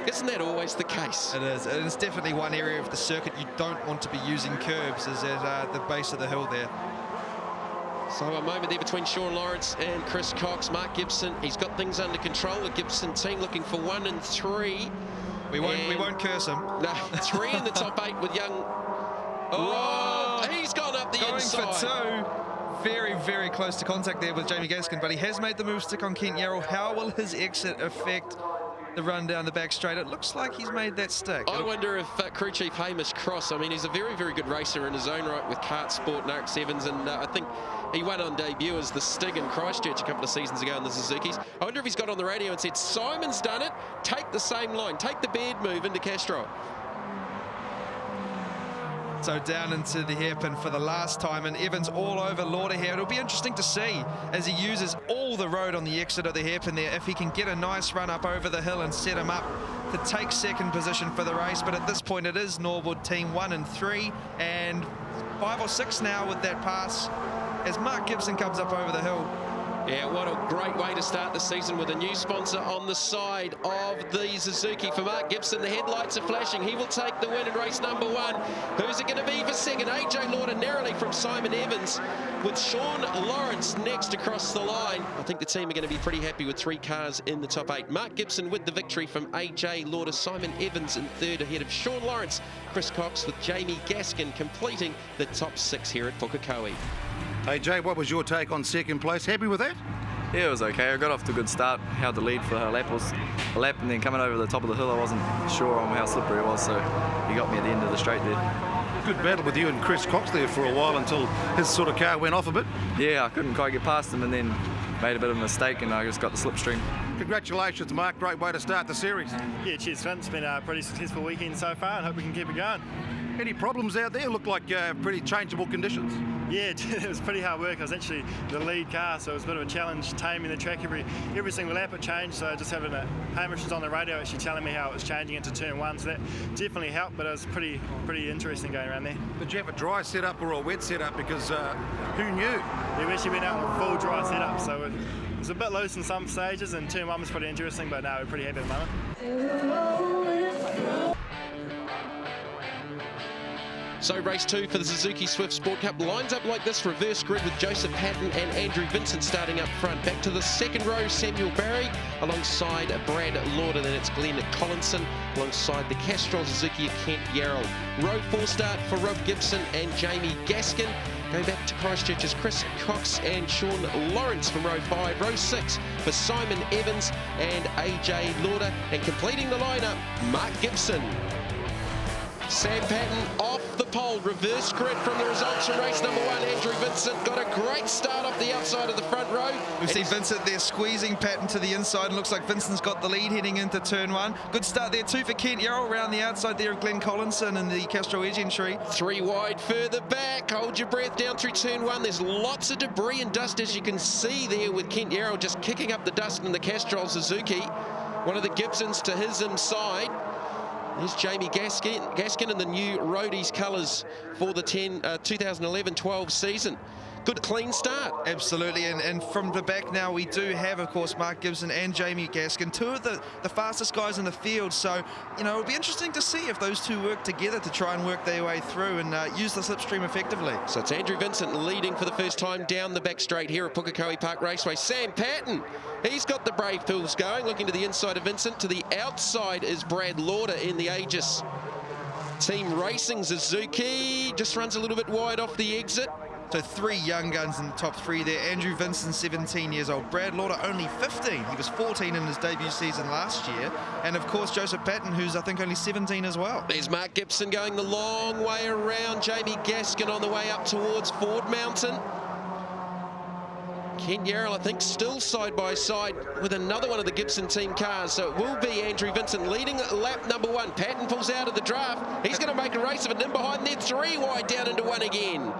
Isn't that always the case? It is. And it's definitely one area of the circuit you don't want to be using curbs, is at the base of the hill there. So a moment there between Sean Lawrence and Chris Cox. Mark Gibson, he's got things under control. The Gibson team looking for 1 and 3. We won't curse him. No, 3 in the top 8 with young. He's gone up the inside. Going for 2. Very, very close to contact there with Jamie Gaskin, but he has made the move stick on Kent Yarrow. How will his exit affect the run down the back straight? It looks like he's made that stick. I wonder if crew chief Hamish Cross, I mean, he's a very, very good racer in his own right with Kart Sport and RX-7s, and I think he won on debut as the Stig in Christchurch a couple of seasons ago in the Suzukis. I wonder if he's got on the radio and said, Simon's done it, take the same line, take the Beard move into Castro. So down into the hairpin for the last time, and Evans all over Lauder here. It'll be interesting to see as he uses all the road on the exit of the hairpin there, if he can get a nice run up over the hill and set him up to take 2nd position for the race. But at this point, it is Norwood team 1 and 3, and 5 or 6 now with that pass as Mark Gibson comes up over the hill. Yeah, what a great way to start the season with a new sponsor on the side of the Suzuki. For Mark Gibson, the headlights are flashing. He will take the win in race number 1. Who's it going to be for second? AJ Lauder narrowly from Simon Evans, with Sean Lawrence next across the line. I think the team are going to be pretty happy with 3 cars in the top 8. Mark Gibson with the victory from AJ Lauder. Simon Evans in third ahead of Sean Lawrence. Chris Cox with Jamie Gaskin completing the top 6 here at Pukekohe. AJ, what was your take on second place? Happy with that? Yeah, it was okay. I got off to a good start, held the lead for a lap, and then coming over the top of the hill, I wasn't sure on how slippery it was, so he got me at the end of the straight there. Good battle with you and Chris Cox there for a while until his sort of car went off a bit. Yeah, I couldn't quite get past him and then made a bit of a mistake and I just got the slipstream. Congratulations, Mark. Great way to start the series. Yeah, cheers, Finn. It's been a pretty successful weekend so far and hope we can keep it going. Any problems out there? Look like pretty changeable conditions. Yeah, it was pretty hard work. I was actually the lead car, so it was a bit of a challenge taming the track every single lap. It changed, so just having Hamish was on the radio actually telling me how it was changing into turn 1, so that definitely helped, but it was pretty interesting going around there. Did you have a dry setup or a wet setup? Because who knew? Yeah, we actually went out on a full dry setup, so it was a bit loose in some stages, and turn 1 was pretty interesting, but no, we're pretty happy at the moment. So race 2 for the Suzuki Swift Sport Cup lines up like this, reverse grid with Joseph Patton and Andrew Vincent starting up front. Back to the second row, Samuel Barry alongside Brad Lauder. Then it's Glenn Collinson alongside the Castrol Suzuki of Kent Yarrell. Row 4 start for Rob Gibson and Jamie Gaskin. Going back to Christchurch's Chris Cox and Sean Lawrence from row 5. Row 6 for Simon Evans and AJ Lauder. And completing the lineup, Mark Gibson. Sam Patton off the pole, reverse grid from the results from race number 1. Andrew Vincent got a great start off the outside of the front row. We see Vincent there squeezing Patton to the inside, and looks like Vincent's got the lead heading into turn 1. Good start there too for Kent Yarrell around the outside there of Glenn Collinson and the Castrol Edge entry. 3 wide further back, hold your breath down through turn 1. There's lots of debris and dust, as you can see there, with Kent Yarrell just kicking up the dust in the Castrol Suzuki. One of the Gibsons to his inside. There's Jamie Gaskin in the new Roadies colours for the 2011-12 season. Good clean start. Absolutely, and from the back now we do have, of course, Mark Gibson and Jamie Gaskin, 2 of the fastest guys in the field. So, you know, it'll be interesting to see if those 2 work together to try and work their way through and use the slipstream effectively. So it's Andrew Vincent leading for the first time down the back straight here at Pukekohe Park Raceway. Sam Patton, he's got the brave pills going, looking to the inside of Vincent. To the outside is Brad Lauder in the Aegis Team Racing Suzuki. Just runs a little bit wide off the exit. So 3 young guns in the top 3 there. Andrew Vincent, 17 years old. Brad Lauder, only 15. He was 14 in his debut season last year. And of course, Joseph Patton, who's I think only 17 as well. There's Mark Gibson going the long way around. Jamie Gaskin on the way up towards Ford Mountain. Kent Yarrell, I think, still side by side with another one of the Gibson team cars. So it will be Andrew Vincent leading lap number 1. Patton pulls out of the draft. He's going to make a race of it. In behind there, 3 wide down into 1 again.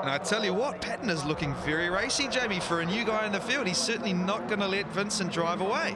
And I tell you what, Patton is looking very racy, Jamie, for a new guy in the field. He's certainly not going to let Vincent drive away.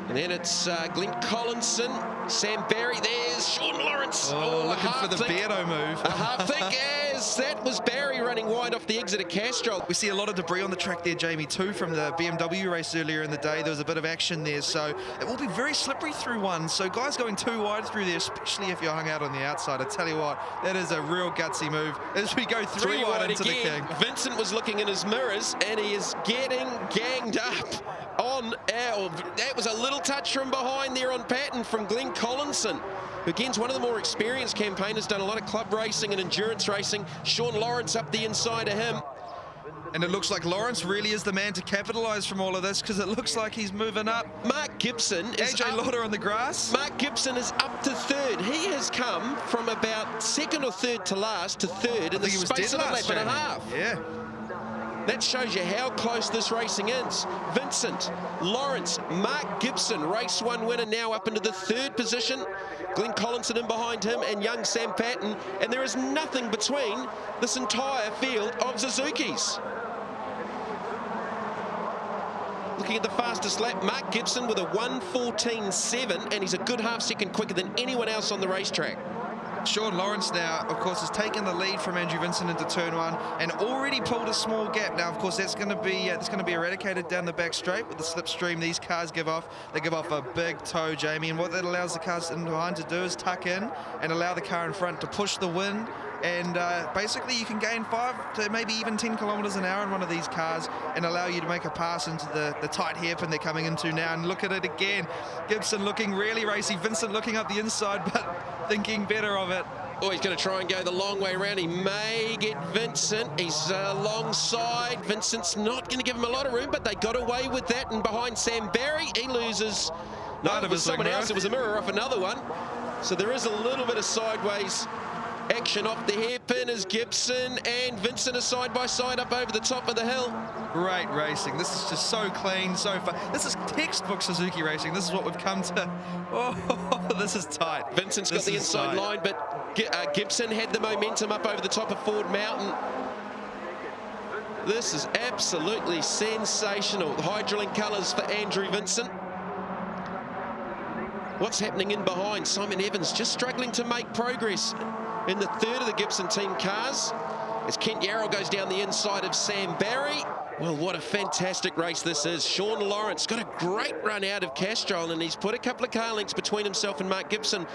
And then it's Glenn Collinson, Sam Barry, there's Sean Lawrence. Oh, looking for the Beardo move. A half think as that was Barry running wide off the exit of Castrol. We see a lot of debris on the track there, Jamie, too, from the BMW race earlier in the day. There was a bit of action there, so it will be very slippery through 1. So guys going 2 wide through there, especially if you're hung out on the outside. I tell you what, that is a real gutsy move. As we go 3 wide into again. the King. Vincent was looking in his mirrors, and he is getting ganged up on our... That was a little touch from behind there on Patton from Glenn Collinson, who again's one of the more experienced campaigners, done a lot of club racing and endurance racing. Sean Lawrence up the inside of him. And it looks like Lawrence really is the man to capitalise from all of this, because it looks like he's moving up. Mark Gibson is AJ Lauder on the grass. Mark Gibson is up to 3rd. He has come from about 2nd or 3rd to last to 3rd in the space of a lap and a half. Yeah. That shows you how close this racing is. Vincent, Lawrence, Mark Gibson, race 1 winner, now up into the 3rd position. Glenn Collinson in behind him and young Sam Patton. And there is nothing between this entire field of Suzukis. Looking at the fastest lap, Mark Gibson with a 1:14.7, and he's a good half second quicker than anyone else on the racetrack. Sean Lawrence now, of course, has taken the lead from Andrew Vincent into turn 1 and already pulled a small gap. Now, of course, that's going to be eradicated down the back straight with the slipstream these cars give off. They give off a big toe, Jamie, and what that allows the cars in behind to do is tuck in and allow the car in front to push the wind. And basically you can gain 5 to maybe even 10 kilometers an hour in one of these cars and allow you to make a pass into the tight hairpin they're coming into now. And look at it again. Gibson looking really racy. Vincent looking up the inside, but thinking better of it. Oh, he's going to try and go the long way around. He may get Vincent. He's alongside. Vincent's not going to give him a lot of room, but they got away with that. And behind Sam Barry, he loses. No, it was someone else. It was a mirror off another one. So there is a little bit of sideways action off the hairpin as Gibson and Vincent are side by side up over the top of the hill. Great racing. This is just so clean, so far. This is textbook Suzuki racing. This is what we've come to. Oh, this is tight. Vincent's got the inside line, but Gibson had the momentum up over the top of Ford Mountain. This is absolutely sensational. Hydrolink colours for Andrew Vincent. What's happening in behind? Simon Evans just struggling to make progress in the third of the Gibson team cars as Kent Yarrell goes down the inside of Sam Barry. Well, what a fantastic race this is. Sean Lawrence got a great run out of Castrol, and he's put a couple of car lengths between himself and Mark Gibson.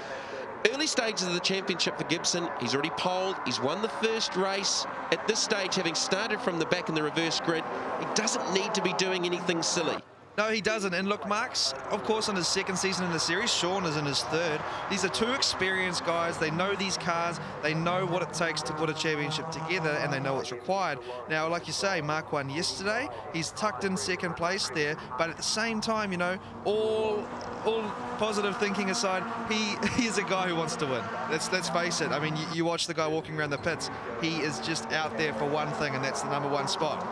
Early stages of the championship for Gibson, he's already poled, he's won the first race. At this stage, having started from the back in the reverse grid, he doesn't need to be doing anything silly. No, he doesn't. And look, Mark's, of course, in his second season in the series. Sean is in his third. These are two experienced guys. They know these cars. They know what it takes to put a championship together, and they know what's required. Now, like you say, Mark won yesterday. He's tucked in second place there. But at the same time, you know, all positive thinking aside, he is a guy who wants to win. Let's face it. I mean, you watch the guy walking around the pits. He is just out there for one thing, and that's the #1 spot.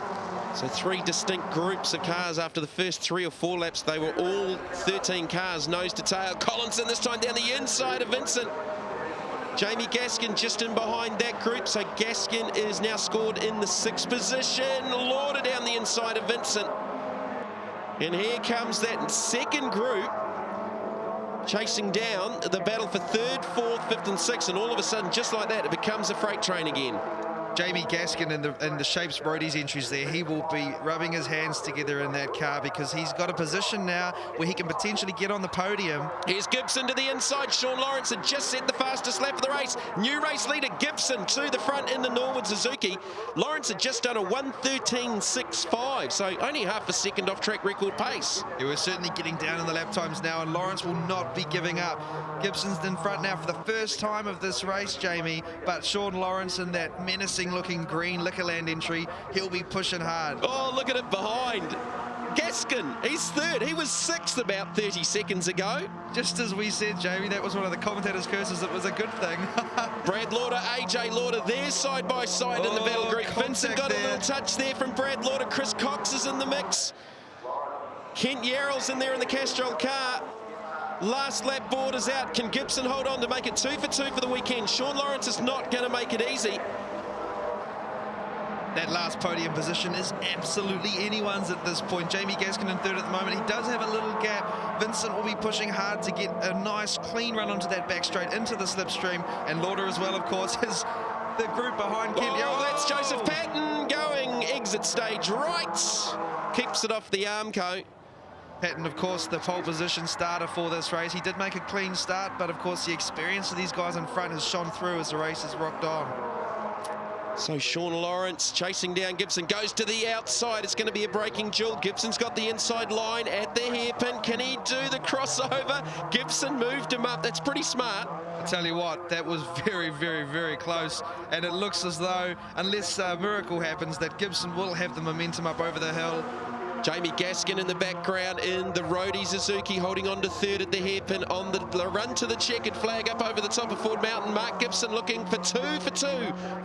So 3 distinct groups of cars after the first 3 or 4 laps. They were all 13 cars nose to tail. Collinson this time down the inside of Vincent. Jamie Gaskin just in behind that group. So Gaskin is now scored in the 6th position. Lauder down the inside of Vincent. And here comes that second group chasing down the battle for 3rd, 4th, 5th and 6th. And all of a sudden, just like that, it becomes a freight train again. Jamie Gaskin in the Shapes Brody's entries there, he will be rubbing his hands together in that car because he's got a position now where he can potentially get on the podium. Here's Gibson to the inside. Sean Lawrence had just set the fastest lap of the race. New race leader Gibson to the front in the Norwood Suzuki. Lawrence had just done a 1:13.65, so only half a second off track record pace. Yeah, we're certainly getting down in the lap times now, and Lawrence will not be giving up. Gibson's in front now for the first time of this race, Jamie, but Sean Lawrence in that menacing looking green Liquorland entry, he'll be pushing hard. Oh, look at it behind. Gaskin, he's 3rd. He was 6th about 30 seconds ago. Just as we said, Jamie, that was one of the commentators' curses. It was a good thing. Brad Lauder, AJ Lauder, there side by side in the battle group. Vincent got a little touch there from Brad Lauder. Chris Cox is in the mix. Kent Yarrell's in there in the Castrol car. Last lap board is out. Can Gibson hold on to make it 2 for 2 for the weekend? Sean Lawrence is not going to make it easy. That last podium position is absolutely anyone's at this point. Jamie Gaskin in 3rd at the moment. He does have a little gap. Vincent will be pushing hard to get a nice clean run onto that back straight into the slipstream. And Lauder as well, of course, is the group behind Kent Yarrell. That's Joseph Patton going exit stage right. Keeps it off the Armco. Patton, of course, the pole position starter for this race. He did make a clean start, but of course the experience of these guys in front has shone through as the race has rocked on. So Sean Lawrence chasing down Gibson, goes to the outside. It's going to be a braking duel. Gibson's got the inside line at the hairpin. Can he do the crossover? Gibson moved him up. That's pretty smart. I tell you what, that was very, very, very close. And it looks as though, unless a miracle happens, that Gibson will have the momentum up over the hill. Jamie Gaskin in the background in the Rhodey Suzuki, holding on to 3rd at the hairpin on the run to the checkered flag up over the top of Ford Mountain. Mark Gibson looking for 2 for 2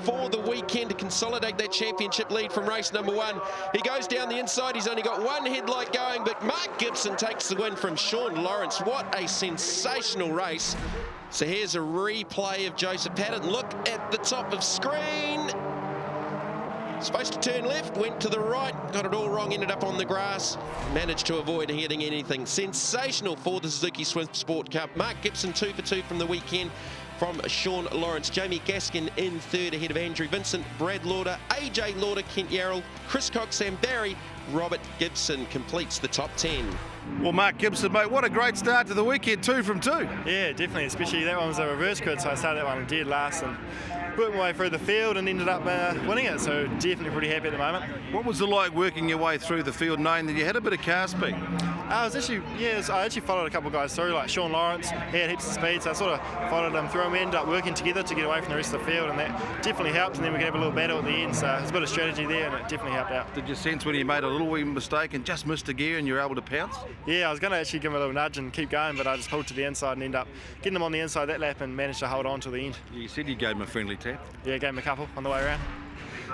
for the weekend to consolidate that championship lead from race #1. He goes down the inside. He's only got one headlight going, but Mark Gibson takes the win from Sean Lawrence. What a sensational race. So here's a replay of Joseph Patton. Look at the top of screen. Supposed to turn left, went to the right, got it all wrong, ended up on the grass, managed to avoid hitting anything. Sensational for the Suzuki Swift Sport Cup. Mark Gibson 2 for 2 from the weekend. from Sean Lawrence. Jamie Gaskin in third ahead of Andrew Vincent, Brad Lauder, AJ Lauder, Kent Yarrell, Chris Cox, Sam Barry. Robert Gibson completes the top 10. Well, Mark Gibson, mate, what a great start to the weekend, 2 from 2. Yeah, definitely, especially that one was a reverse grid, so I started that one dead last and worked my way through the field and ended up winning it, so definitely pretty happy at the moment. What was it like working your way through the field knowing that you had a bit of car speed? I actually followed a couple of guys through, like Sean Lawrence. He had heaps of speed, so I sort of followed him through, and we ended up working together to get away from the rest of the field, and that definitely helped, and then we could have a little battle at the end, so there's a bit of strategy there, and it definitely helped out. Did you sense when you made a little wee mistake and just missed a gear and you were able to pounce? Yeah, I was going to actually give him a little nudge and keep going, but I just pulled to the inside and ended up getting him on the inside that lap and managed to hold on to the end. You said you gave him a friendly tap. Yeah, gave him a couple on the way around.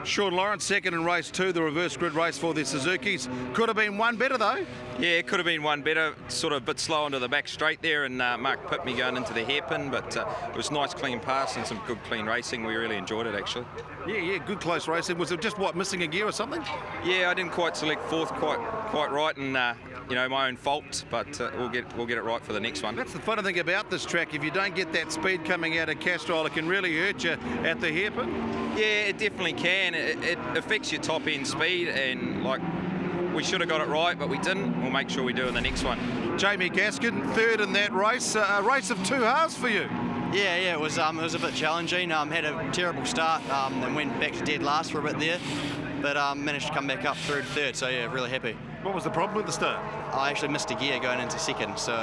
Sean Lawrence, second in race 2, the reverse grid race for the Suzukis. Could have been one better though. Yeah, it could have been one better. Sort of a bit slow onto the back straight there, and Mark pipped me going into the hairpin, but it was nice clean pass and some good clean racing. We really enjoyed it actually. Yeah, good close racing. Was it just missing a gear or something? Yeah, I didn't quite select fourth quite right, and my own fault, but we'll get it right for the next one. That's the funny thing about this track. If you don't get that speed coming out of Castrol, it can really hurt you at the hairpin. Yeah, it definitely can. It affects your top end speed, and we should have got it right, but we didn't. We'll make sure we do in the next one. Jamie Gaskin, third in that race. A race of 2 halves for you. Yeah, it was a bit challenging. Had a terrible start and went back to dead last for a bit there, but managed to come back up through to third. So yeah, really happy. What was the problem at the start? I actually missed a gear going into second, so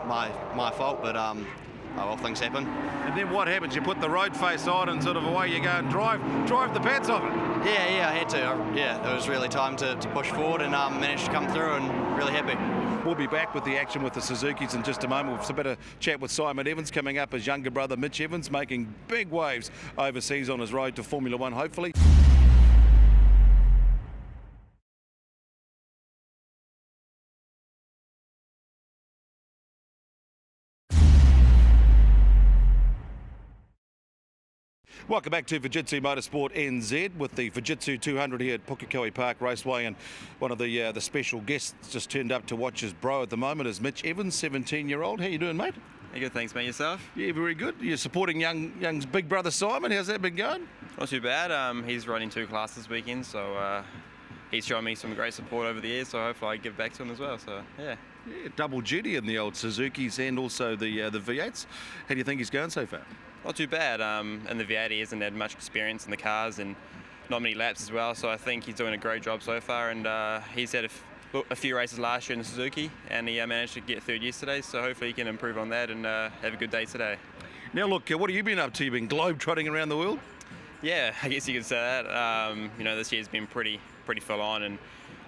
my fault. But well, things happen. And then what happens? You put the road face on and sort of away you go and drive the pads off it. Yeah, I had to. It was really time to push forward and managed to come through, and really happy. We'll be back with the action with the Suzukis in just a moment. We've a bit of chat with Simon Evans coming up, his younger brother Mitch Evans, making big waves overseas on his road to Formula One, hopefully. Welcome back to Fujitsu Motorsport NZ with the Fujitsu 200 here at Pukekohe Park Raceway, and one of the special guests just turned up to watch his bro at the moment is Mitch Evans, 17-year-old. How you doing, mate? Hey, good, thanks, mate. Yourself? Yeah, very good. You're supporting young's big brother Simon. How's that been going? Not too bad. He's running 2 classes this weekend, so he's shown me some great support over the years, so hopefully I give back to him as well. So yeah. Yeah, double duty in the old Suzukis and also the V8s. How do you think he's going so far? Not too bad. In the V8 he hasn't had much experience in the cars and not many laps as well, so I think he's doing a great job so far, and he's had a few races last year in the Suzuki, and he managed to get third yesterday, so hopefully he can improve on that and have a good day today. Now look, what have you been up to? You've been globe-trotting around the world? Yeah, I guess you could say that. This year's been pretty full on, and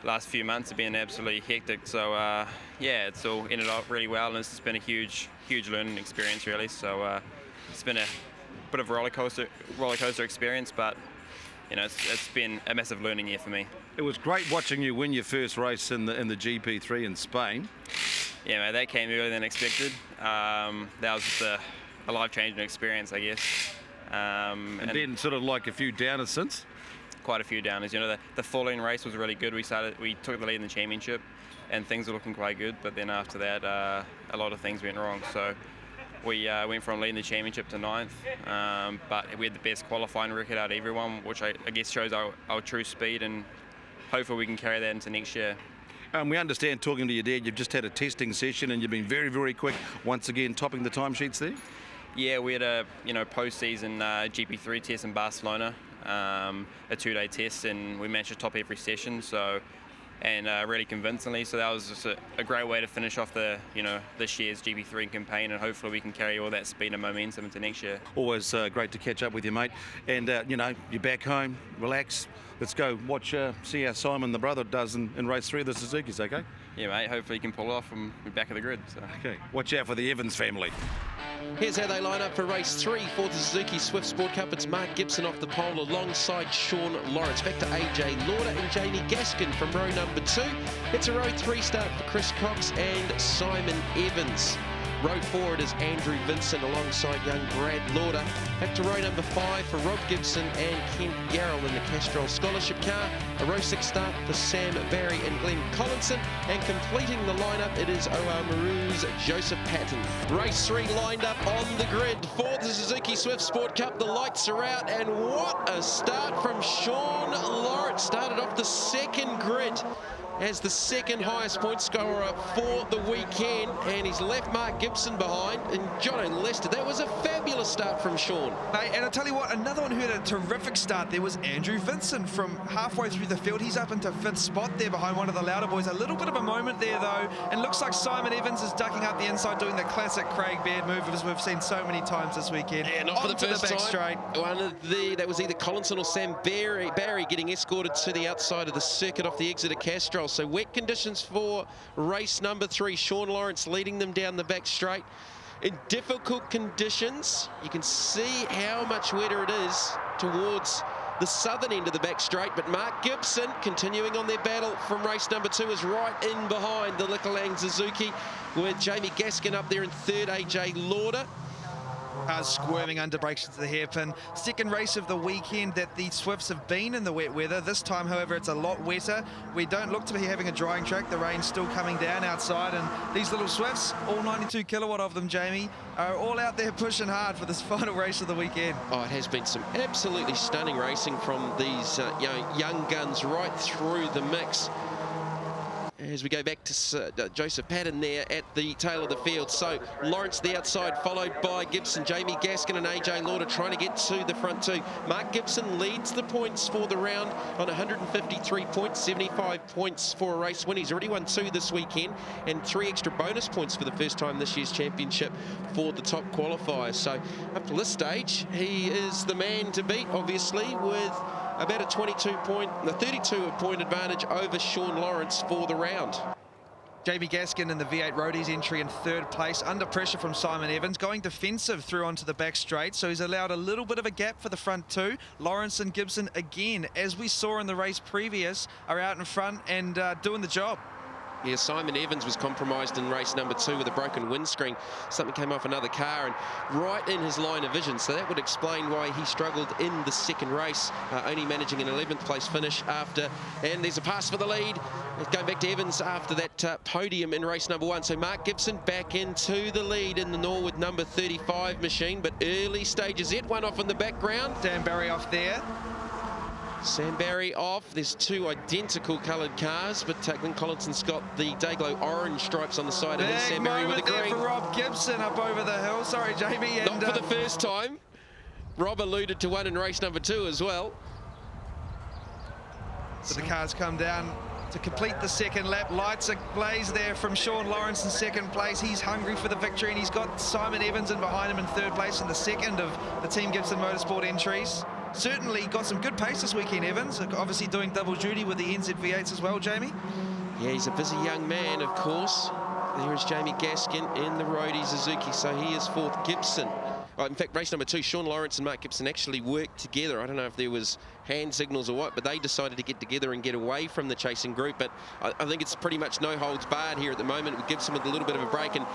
the last few months have been absolutely hectic, so yeah, it's all ended up really well, and it's been a huge learning experience really, so it's been a bit of a roller coaster experience, but it's been a massive learning year for me. It was great watching you win your first race in the GP3 in Spain. Yeah, mate, that came earlier than expected. That was just a life-changing experience, I guess. And then sort of like a few downers since? Quite a few downers. The following race was really good. We took the lead in the championship, and things were looking quite good. But then after that, a lot of things went wrong. So we went from leading the championship to 9th, but we had the best qualifying record out of everyone, which I guess shows our true speed, and hopefully we can carry that into next year. We understand, talking to your dad, you've just had a testing session and you've been very, very quick, once again topping the timesheets there? Yeah, we had a post-season GP3 test in Barcelona, a 2-day test, and we managed to top every session, and really convincingly. So that was just a great way to finish off this year's GP3 campaign, and hopefully we can carry all that speed and momentum into next year. Always great to catch up with you, mate. And you're back home, relax. Let's go see how Simon the brother does in race 3 of the Suzukis, okay? Yeah, mate. Hopefully he can pull off and be back of the grid. So. Okay. Watch out for the Evans family. Here's how they line up for race 3 for the Suzuki Swift Sport Cup. It's Mark Gibson off the pole alongside Sean Lawrence. Back to AJ Lauder and Jamie Gaskin from row number 2. It's a row 3 start for Chris Cox and Simon Evans. Row 4, it is Andrew Vincent alongside young Brad Lauder. Back to row number 5 for Rob Gibson and Kent Yarrell in the Castrol Scholarship car. A row 6 start for Sam Barry and Glenn Collinson. And completing the lineup, it is Oamaru's Joseph Patton. Race 3 lined up on the grid for the Suzuki Swift Sport Cup. The lights are out, and what a start from Sean Lawrence. Started off the second grid as the second highest point scorer for the weekend, and he's left Mark Gibson behind, and Jono Lester. That was a fabulous start from Sean. Hey, and I'll tell you what, another one who had a terrific start there was Andrew Vincent. From halfway through the field, he's up into 5th spot there behind one of the Lauder boys. A little bit of a moment there though, and looks like Simon Evans is ducking up the inside, doing the classic Craig Baird move as we've seen so many times this weekend. Yeah, not for the first back time. Straight. That was either Collinson or Sam Barry getting escorted to the outside of the circuit off the exit of Castrol. So wet conditions for race number 3. Sean Lawrence leading them down the back straight. In difficult conditions, you can see how much wetter it is towards the southern end of the back straight, but Mark Gibson, continuing on their battle from race number 2, is right in behind the Liquorland Suzuki, with Jamie Gaskin up there in 3rd, AJ Lauder. Squirming under brakes into the hairpin. Second race of the weekend that the Swifts have been in the wet weather. This time, however, it's a lot wetter. We don't look to be having a drying track. The rain's still coming down outside, and these little Swifts, all 92 kilowatt of them, Jamie, are all out there pushing hard for this final race of the weekend. Oh, it has been some absolutely stunning racing from these young guns right through the mix. As we go back to Joseph Patton there at the tail of the field. So Lawrence the outside, followed by Gibson, Jamie Gaskin and AJ Lauder trying to get to the front 2. Mark Gibson leads the points for the round on 153 points, 75 points for a race win. He's already won 2 this weekend, and 3 extra bonus points for the first time this year's championship for the top qualifiers. So up to this stage, he is the man to beat, obviously, with about a 32-point advantage over Sean Lawrence for the round. Jamie Gaskin in the V8 Roadies entry in 3rd place, under pressure from Simon Evans, going defensive through onto the back straight, so he's allowed a little bit of a gap for the front 2. Lawrence and Gibson, again, as we saw in the race previous, are out in front and doing the job. Yeah, Simon Evans was compromised in race number 2 with a broken windscreen. Something came off another car and right in his line of vision. So that would explain why he struggled in the second race, only managing an 11th place finish after. And there's a pass for the lead. Going back to Evans after that podium in race number 1. So Mark Gibson back into the lead in the Norwood number 35 machine, but early stages yet. One off in the background. Dan Barry off there. Sam Barry off. There's 2 identical coloured cars, but Glenn Collinson's got the Dayglow orange stripes on the side of his. Sam Barry with the green. For Rob Gibson up over the hill. Sorry, Jamie. And, not for the first time. Rob alluded to one in race number 2 as well. So the cars come down to complete the second lap. Lights ablaze there from Sean Lawrence in 2nd place. He's hungry for the victory, and he's got Simon Evans in behind him in 3rd place in the second of the Team Gibson Motorsport entries. Certainly got some good pace this weekend, Evans. Obviously doing double duty with the NZV8s as well, Jamie. Yeah, he's a busy young man, of course. There is Jamie Gaskin in the Roadie Suzuki, so he is 4th. Gibson. In fact, race number 2, Sean Lawrence and Mark Gibson actually worked together. I don't know if there was hand signals or what, but they decided to get together and get away from the chasing group. But I think it's pretty much no holds barred here at the moment, with Gibson with a little bit of a break. And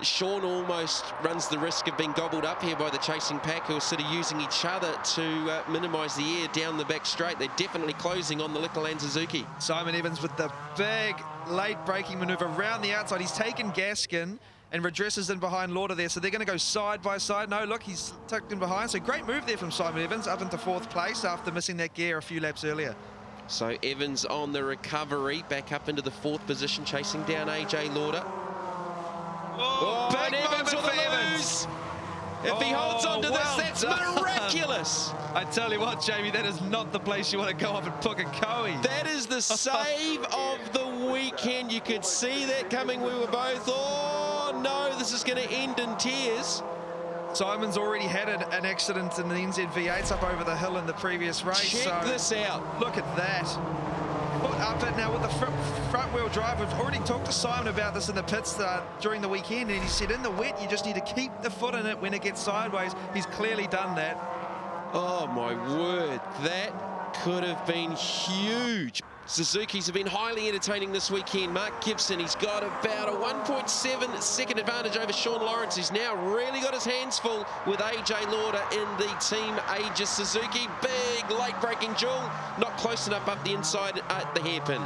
Sean almost runs the risk of being gobbled up here by the chasing pack, who are sort of using each other to minimise the air down the back straight. They're definitely closing on the Liquorland Suzuki. Simon Evans with the big late braking manoeuvre around the outside. He's taken Gaskin and redresses in behind Lauder there, so they're going to go side by side. No, look, he's tucked in behind. So great move there from Simon Evans, up into 4th place after missing that gear a few laps earlier. So Evans on the recovery, back up into the 4th position, chasing down AJ Lauder. Oh, big Evans moment for Evans. If he holds on to well this, that's done. Miraculous. I tell you what, Jamie, that is not the place you want to go up at Pukekohe. That is the save of the weekend. You could see that coming. We were both, oh no, this is going to end in tears. Simon's already had an accident in the NZV8s up over the hill in the previous race. Check this out. Look at that. Foot up it now with the front wheel drive. We've already talked to Simon about this in the pits during the weekend, and he said in the wet you just need to keep the foot in it when it gets sideways. He's clearly done that. Oh my word, that could have been huge. Suzuki's have been highly entertaining this weekend. Mark Gibson, he's got about a 1.7 second advantage over Sean Lawrence. He's now really got his hands full with AJ Lauder in the Team Aegis Suzuki. Big late-breaking duel, not close enough up the inside at the hairpin.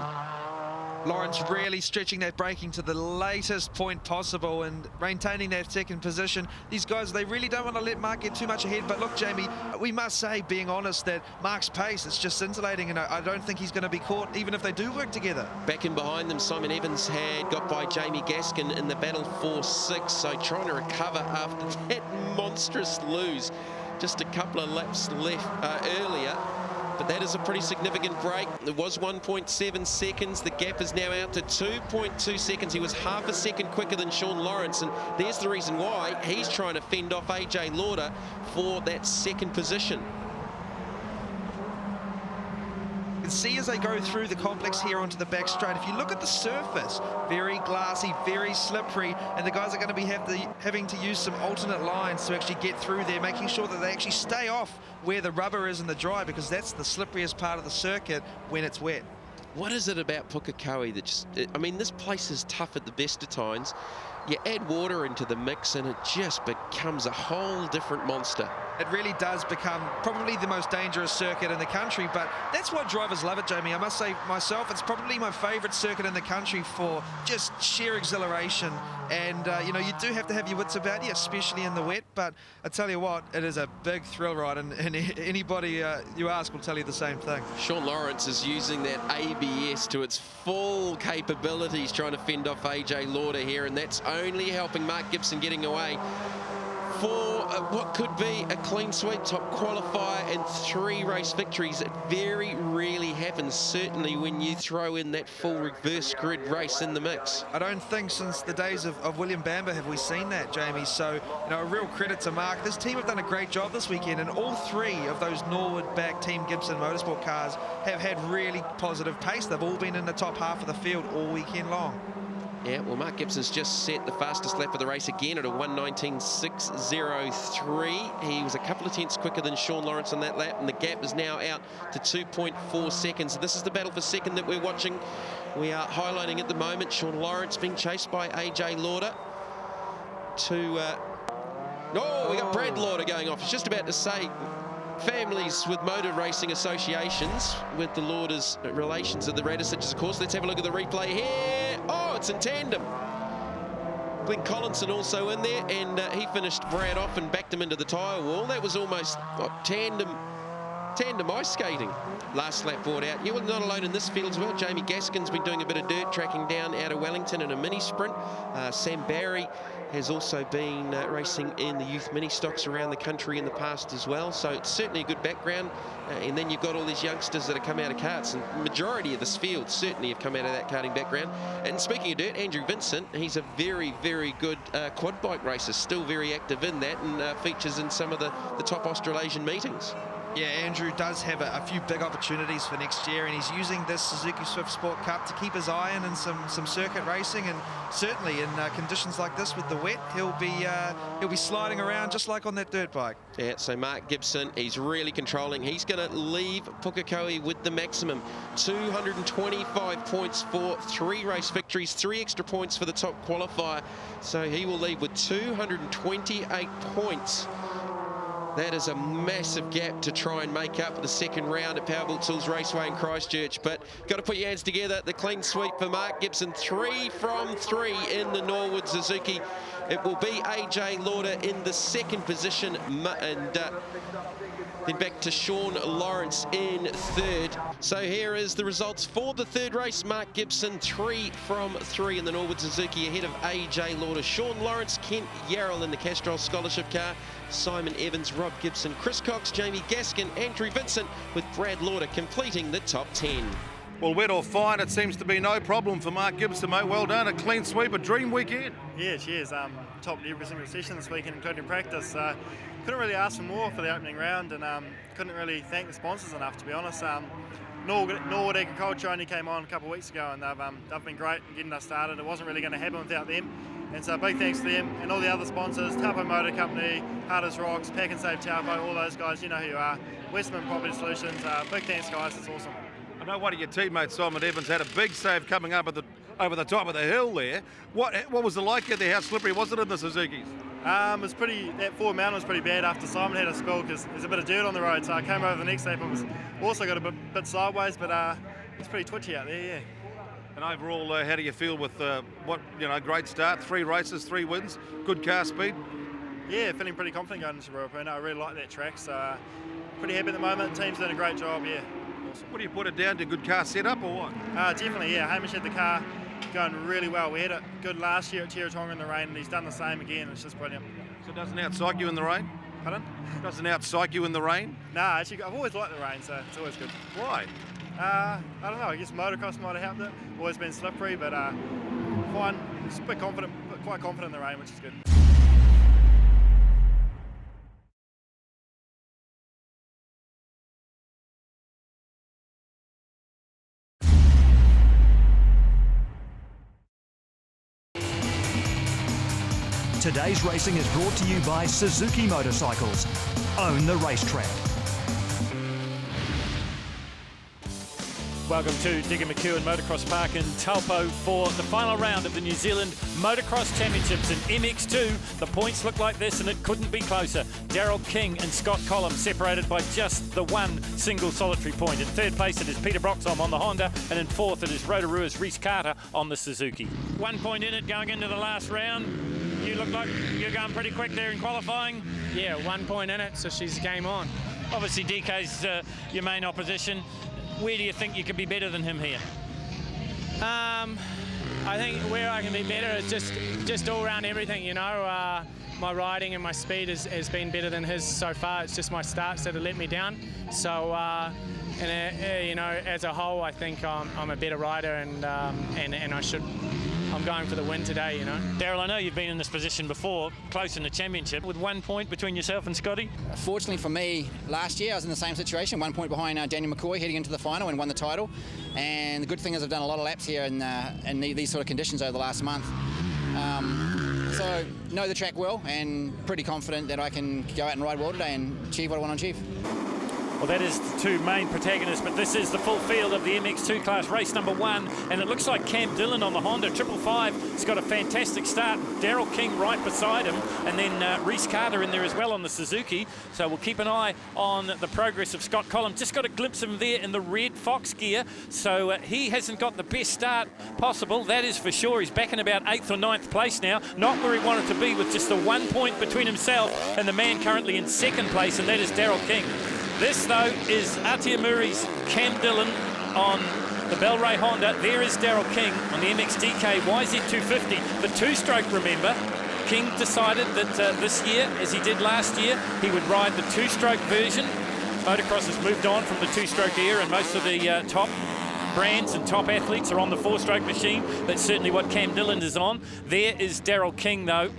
Lawrence really stretching that braking to the latest point possible and maintaining that second position. These guys, they really don't want to let Mark get too much ahead. But look, Jamie, we must say, being honest, that Mark's pace is just scintillating, and I don't think he's going to be caught, even if they do work together. Back in behind them, Simon Evans had got by Jamie Gaskin in the battle for 6, so trying to recover after that monstrous lose. Just a couple of laps left earlier. But that is a pretty significant break. It was 1.7 seconds. The gap is now out to 2.2 seconds. He was half a second quicker than Sean Lawrence, and there's the reason why. He's trying to fend off AJ Lauder for that second position. You can see as they go through the complex here onto the back straight, if you look at the surface, very glassy, very slippery, and the guys are going to be having to use some alternate lines to actually get through there, making sure that they actually stay off where the rubber is in the dry, because that's the slipperiest part of the circuit when it's wet. What is it about Pukekohe that just, I mean, this place is tough at the best of times. You add water into the mix and it just becomes a whole different monster. It really does become probably the most dangerous circuit in the country, but that's why drivers love it, Jamie. I must say myself, it's probably my favourite circuit in the country for just sheer exhilaration. And, you know, you do have to have your wits about you, especially in the wet, but I tell you what, it is a big thrill ride, and anybody you ask will tell you the same thing. Sean Lawrence is using that ABS to its full capabilities, trying to fend off AJ Lauder here, and that's only helping Mark Gibson getting away for what could be a clean sweep, top qualifier and 3 race victories. It very rarely happens, certainly when you throw in that full reverse grid race in the mix. I don't think since the days of William Bamber have we seen that, Jamie. So, you know, a real credit to Mark. This team have done a great job this weekend, and all 3 of those Norwood-backed Team Gibson Motorsport cars have had really positive pace. They've all been in the top half of the field all weekend long. Yeah, well, Mark Gibson's just set the fastest lap of the race again at a 1:19.603. He was a couple of tenths quicker than Sean Lawrence on that lap, and the gap is now out to 2.4 seconds. This is the battle for second that we're watching. We are highlighting at the moment Sean Lawrence being chased by AJ Lauder. We got Brad Lauder going off. I was just about to say, families with motor racing associations with the Lauders' relations of the Radisich, of course. Let's have a look at the replay here. Oh, it's in tandem. Glenn Collinson also in there, and he finished Brad off and backed him into the tyre wall. That was almost tandem ice skating. Last lap brought out. You were not alone in this field as well. Jamie Gaskin's been doing a bit of dirt tracking down out of Wellington in a mini sprint. Sam Barry has also been racing in the youth mini stocks around the country in the past as well. So it's certainly a good background. And then you've got all these youngsters that have come out of karts, and the majority of this field certainly have come out of that karting background. And speaking of dirt, Andrew Vincent, he's a very, very good quad bike racer, still very active in that, and features in some of the top Australasian meetings. Yeah, Andrew does have a few big opportunities for next year, and he's using this Suzuki Swift Sport Cup to keep his eye in some circuit racing, and certainly in conditions like this with the wet, he'll be sliding around just like on that dirt bike. Yeah, so Mark Gibson, he's really controlling. He's going to leave Pukekohe with the maximum. 225 points for 3 race victories, 3 extra points for the top qualifier. So he will leave with 228 points. That is a massive gap to try and make up the second round at Powerbuilt Tools Raceway in Christchurch. But got to put your hands together. The clean sweep for Mark Gibson, 3 from 3 in the Norwood Suzuki. It will be AJ Lauder in the second position, and then back to Sean Lawrence in third. So here is the results for the third race. Mark Gibson, 3 from 3 in the Norwood Suzuki, ahead of AJ Lauder. Sean Lawrence, Kent Yarrell in the Castrol Scholarship car. Simon Evans, Rob Gibson, Chris Cox, Jamie Gaskin, Andrew Vincent, with Brad Lauder completing the top 10. Well, wet or fine, it seems to be no problem for Mark Gibson, mate. Well done, a clean sweep, a dream weekend. Yeah, cheers. Topped every single session this weekend, including practice. Couldn't really ask for more for the opening round, and couldn't really thank the sponsors enough, to be honest. Norwood Agriculture only came on a couple of weeks ago, and they've been great in getting us started. It wasn't really going to happen without them. And so big thanks to them and all the other sponsors, Taupo Motor Company, Hard as Rocks, Pack and Save Taupo, all those guys, you know who you are. Westman Property Solutions, big thanks guys, it's awesome. I know one of your teammates, Simon Evans, had a big save coming up over the top of the hill there. What was it like out there? How slippery was it in the Suzukis? It was that forward mountain was pretty bad after Simon had a spill because there's a bit of dirt on the road. So I came over the next lap and was also got a bit sideways, but it's pretty twitchy out there, yeah. And overall, how do you feel with great start, 3 races, 3 wins, good car speed? Yeah, feeling pretty confident going into Ruapuna. I really like that track, so pretty happy at the moment. The team's doing a great job, yeah. Awesome. What do you put it down to, good car setup or what? Definitely, yeah. Hamish had the car going really well. We had it good last year at Tirotonga in the rain, and he's done the same again. It's just brilliant. So it doesn't out-psych you in the rain? Pardon? Doesn't out-psych you in the rain? Nah, actually, I've always liked the rain, so it's always good. Why? I don't know. I guess motocross might have helped it. Always been slippery, but fine. Just a bit confident, but quite confident in the rain, which is good. Today's racing is brought to you by Suzuki Motorcycles. Own the racetrack. Welcome to Digger McEwen Motocross Park in Taupo for the final round of the New Zealand Motocross Championships in MX2. The points look like this and it couldn't be closer. Daryl King and Scott Collum separated by just the one single solitary point. In third place it is Peter Broxholm on the Honda, and in fourth it is Rotorua's Rhys Carter on the Suzuki. 1 point in it going into the last round. You look like you're going pretty quick there in qualifying. Yeah, 1 point in it, so she's game on. Obviously DK's your main opposition. Where do you think you could be better than him here? I think where I can be better is just all around everything, you know. My riding and my speed has been better than his so far. It's just my starts that have let me down. So, you know, as a whole, I think I'm a better rider, and I'm going for the win today, you know. Daryl, I know you've been in this position before, close in the championship, with 1 point between yourself and Scotty. Fortunately for me, last year I was in the same situation, 1 point behind Daniel McCoy heading into the final and won the title. And the good thing is I've done a lot of laps here in these sort of conditions over the last month. So know the track well and pretty confident that I can go out and ride well today and achieve what I want to achieve. Well, that is the two main protagonists, but this is the full field of the MX2 class, race number 1, and it looks like Cam Dillon on the Honda 555 has got a fantastic start. Daryl King right beside him, and then Rhys Carter in there as well on the Suzuki. So we'll keep an eye on the progress of Scott Collum. Just got a glimpse of him there in the red Fox gear, so he hasn't got the best start possible, that is for sure. He's back in about 8th or 9th place now, not where he wanted to be, with just the 1 point between himself and the man currently in 2nd place, and that is Daryl King. This, though, is Aotea Muri's Cam Dillon on the Bellray Honda. There is Daryl King on the MXDK YZ250, the 2-stroke, remember. King decided that this year, as he did last year, he would ride the 2-stroke version. Motocross has moved on from the 2-stroke era, and most of the top brands and top athletes are on the 4-stroke machine. That's certainly what Cam Dillon is on. There is Daryl King, though.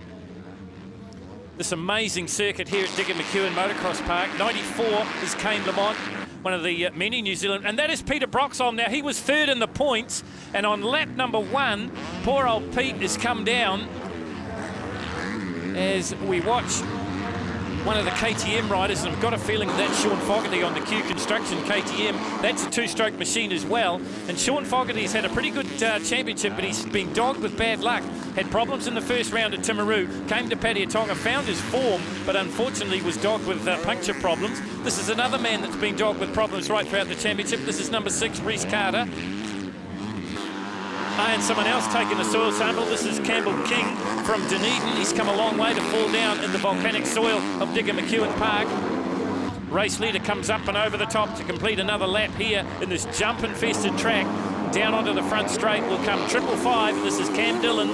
This amazing circuit here at Digger McEwen Motocross Park. 94 is Kane Lamont, one of the many New Zealand, and that is Peter Broxholm. Now, he was 3rd in the points, and on lap number 1, poor old Pete has come down as we watch one of the KTM riders, and I've got a feeling that's Sean Fogarty on the Q Construction KTM. That's a 2-stroke machine as well. And Sean Fogarty's had a pretty good championship, but he's been dogged with bad luck. Had problems in the first round at Timaru, came to Patiotonga, found his form, but unfortunately was dogged with puncture problems. This is another man that's been dogged with problems right throughout the championship. This is number 6, Rhys Carter. And someone else taking a soil sample. This is Campbell King from Dunedin. He's come a long way to fall down in the volcanic soil of Digger McEwen Park. Race leader comes up and over the top to complete another lap here in this jump-infested track. Down onto the front straight will come 555. This is Cam Dillon.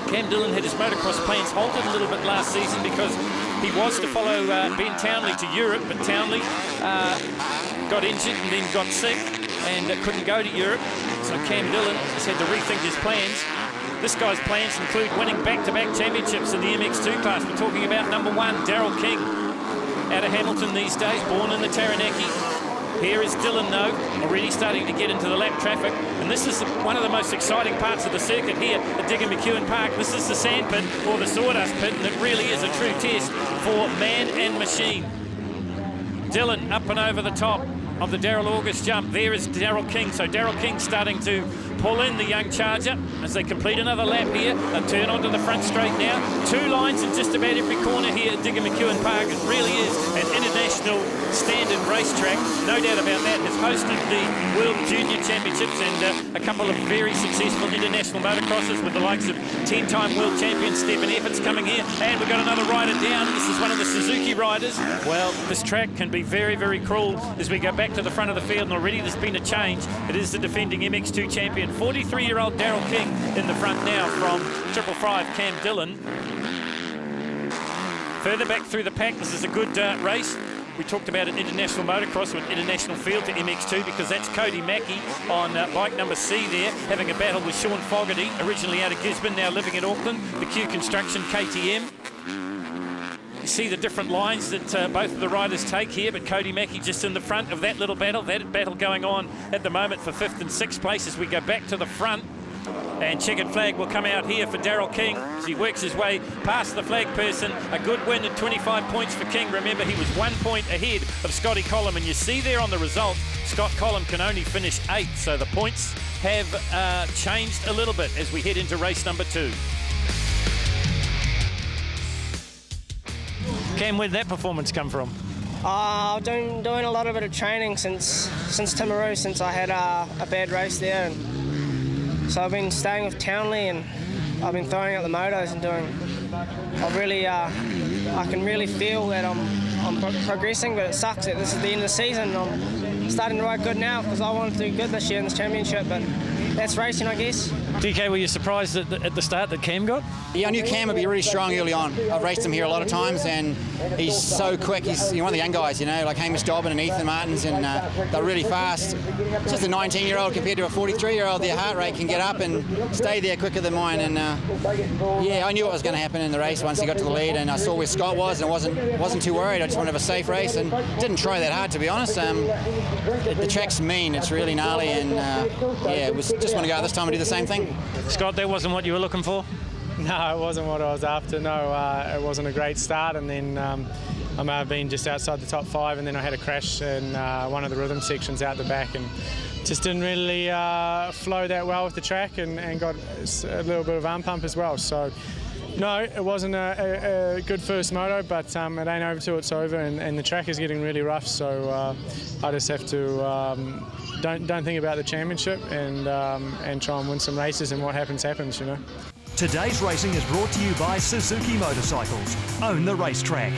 Cam Dillon had his motocross plans halted a little bit last season because he was to follow Ben Townley to Europe, but Townley got injured and then got sick and couldn't go to Europe. So Cam Dillon has had to rethink his plans. This guy's plans include winning back-to-back championships in the MX2 class. We're talking about number 1, Daryl King, out of Hamilton these days, born in the Taranaki. Here is Dillon, though, already starting to get into the lap traffic. And this is one of the most exciting parts of the circuit here at Digger McEwen Park. This is the sand pit, or the sawdust pit, and it really is a true test for man and machine. Dillon up and over the top. of the Darrell August jump. There is Daryl King. So Daryl King starting to pull in the young charger as they complete another lap here. They turn onto the front straight now. 2 lines in just about every corner here at Digger McEwen Park. It really is an international standard racetrack, no doubt about that. Has hosted the World Junior Championships and a couple of very successful international motocrosses with the likes of 10-time world champion Stephen Efforts coming here. And we've got another rider down. This is one of the Suzuki riders. Well, this track can be very, very cruel as we go back to the front of the field, and already there's been a change. It is the defending MX2 champion, 43-year-old Daryl King in the front now from 555 Cam Dillon. Further back through the pack, this is a good race. We talked about an international motocross with international field to MX2 because that's Cody Mackey on bike number C there, having a battle with Sean Fogarty, originally out of Gisborne, now living in Auckland, the Q Construction KTM. You see the different lines that both of the riders take here, but Cody Mackey just in the front of that little battle. That battle going on at the moment for 5th and 6th place as we go back to the front. And checkered flag will come out here for Daryl King as he works his way past the flag person. A good win and 25 points for King. Remember, he was 1 point ahead of Scotty Collum, and you see there on the result, Scott Collum can only finish 8th, so the points have changed a little bit as we head into race number 2. Cam, where did that performance come from? I've been doing a lot of training since Timaru, since I had a bad race there. And so I've been staying with Townley and I've been throwing out the motos and doing. I can really feel that I'm progressing, but it sucks that this is the end of the season. I'm starting to ride good now because I wanted to do good this year in this championship, but that's racing, I guess. DK, were you surprised at the start that Cam got? Yeah, I knew Cam would be really strong early on. I've raced him here a lot of times, and he's so quick. He's one of the young guys, you know, like Hamish Dobbin and Ethan Martins, and they're really fast. Just a 19-year-old compared to a 43-year-old, their heart rate can get up and stay there quicker than mine. And yeah, I knew what was going to happen in the race once he got to the lead, and I saw where Scott was, and I wasn't too worried. I just wanted to have a safe race, and didn't try that hard, to be honest. The track's mean, it's really gnarly, and yeah, it was just want to go out this time and do the same thing. Scott, that wasn't what you were looking for? No, it wasn't what I was after. No, it wasn't a great start, and then I may have been just outside the top 5, and then I had a crash in one of the rhythm sections out the back, and just didn't really flow that well with the track, and got a little bit of arm pump as well. So no, it wasn't a good first moto, but it ain't over till it's over, and the track is getting really rough. So I just have to don't think about the championship and try and win some races, and what happens, you know. Today's racing is brought to you by Suzuki Motorcycles. Own the racetrack.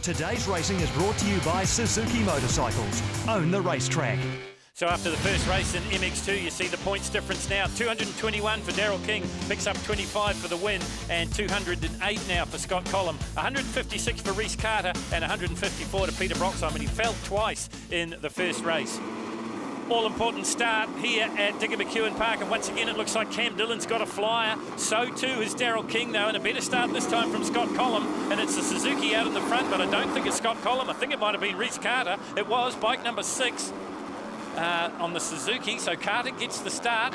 Today's racing is brought to you by Suzuki Motorcycles. Own the racetrack. So after the first race in MX2, you see the points difference now. 221 for Daryl King, picks up 25 for the win, and 208 now for Scott Collum. 156 for Reese Carter, and 154 to Peter Broxheim, and he fell twice in the first race. All-important start here at Digger McEwen Park, and once again it looks like Cam Dillon's got a flyer. So too is Daryl King, though, and a better start this time from Scott Collum, and it's the Suzuki out in the front, but I don't think it's Scott Collum. I think it might have been Reese Carter. It was bike number 6 on the Suzuki, so Carter gets the start.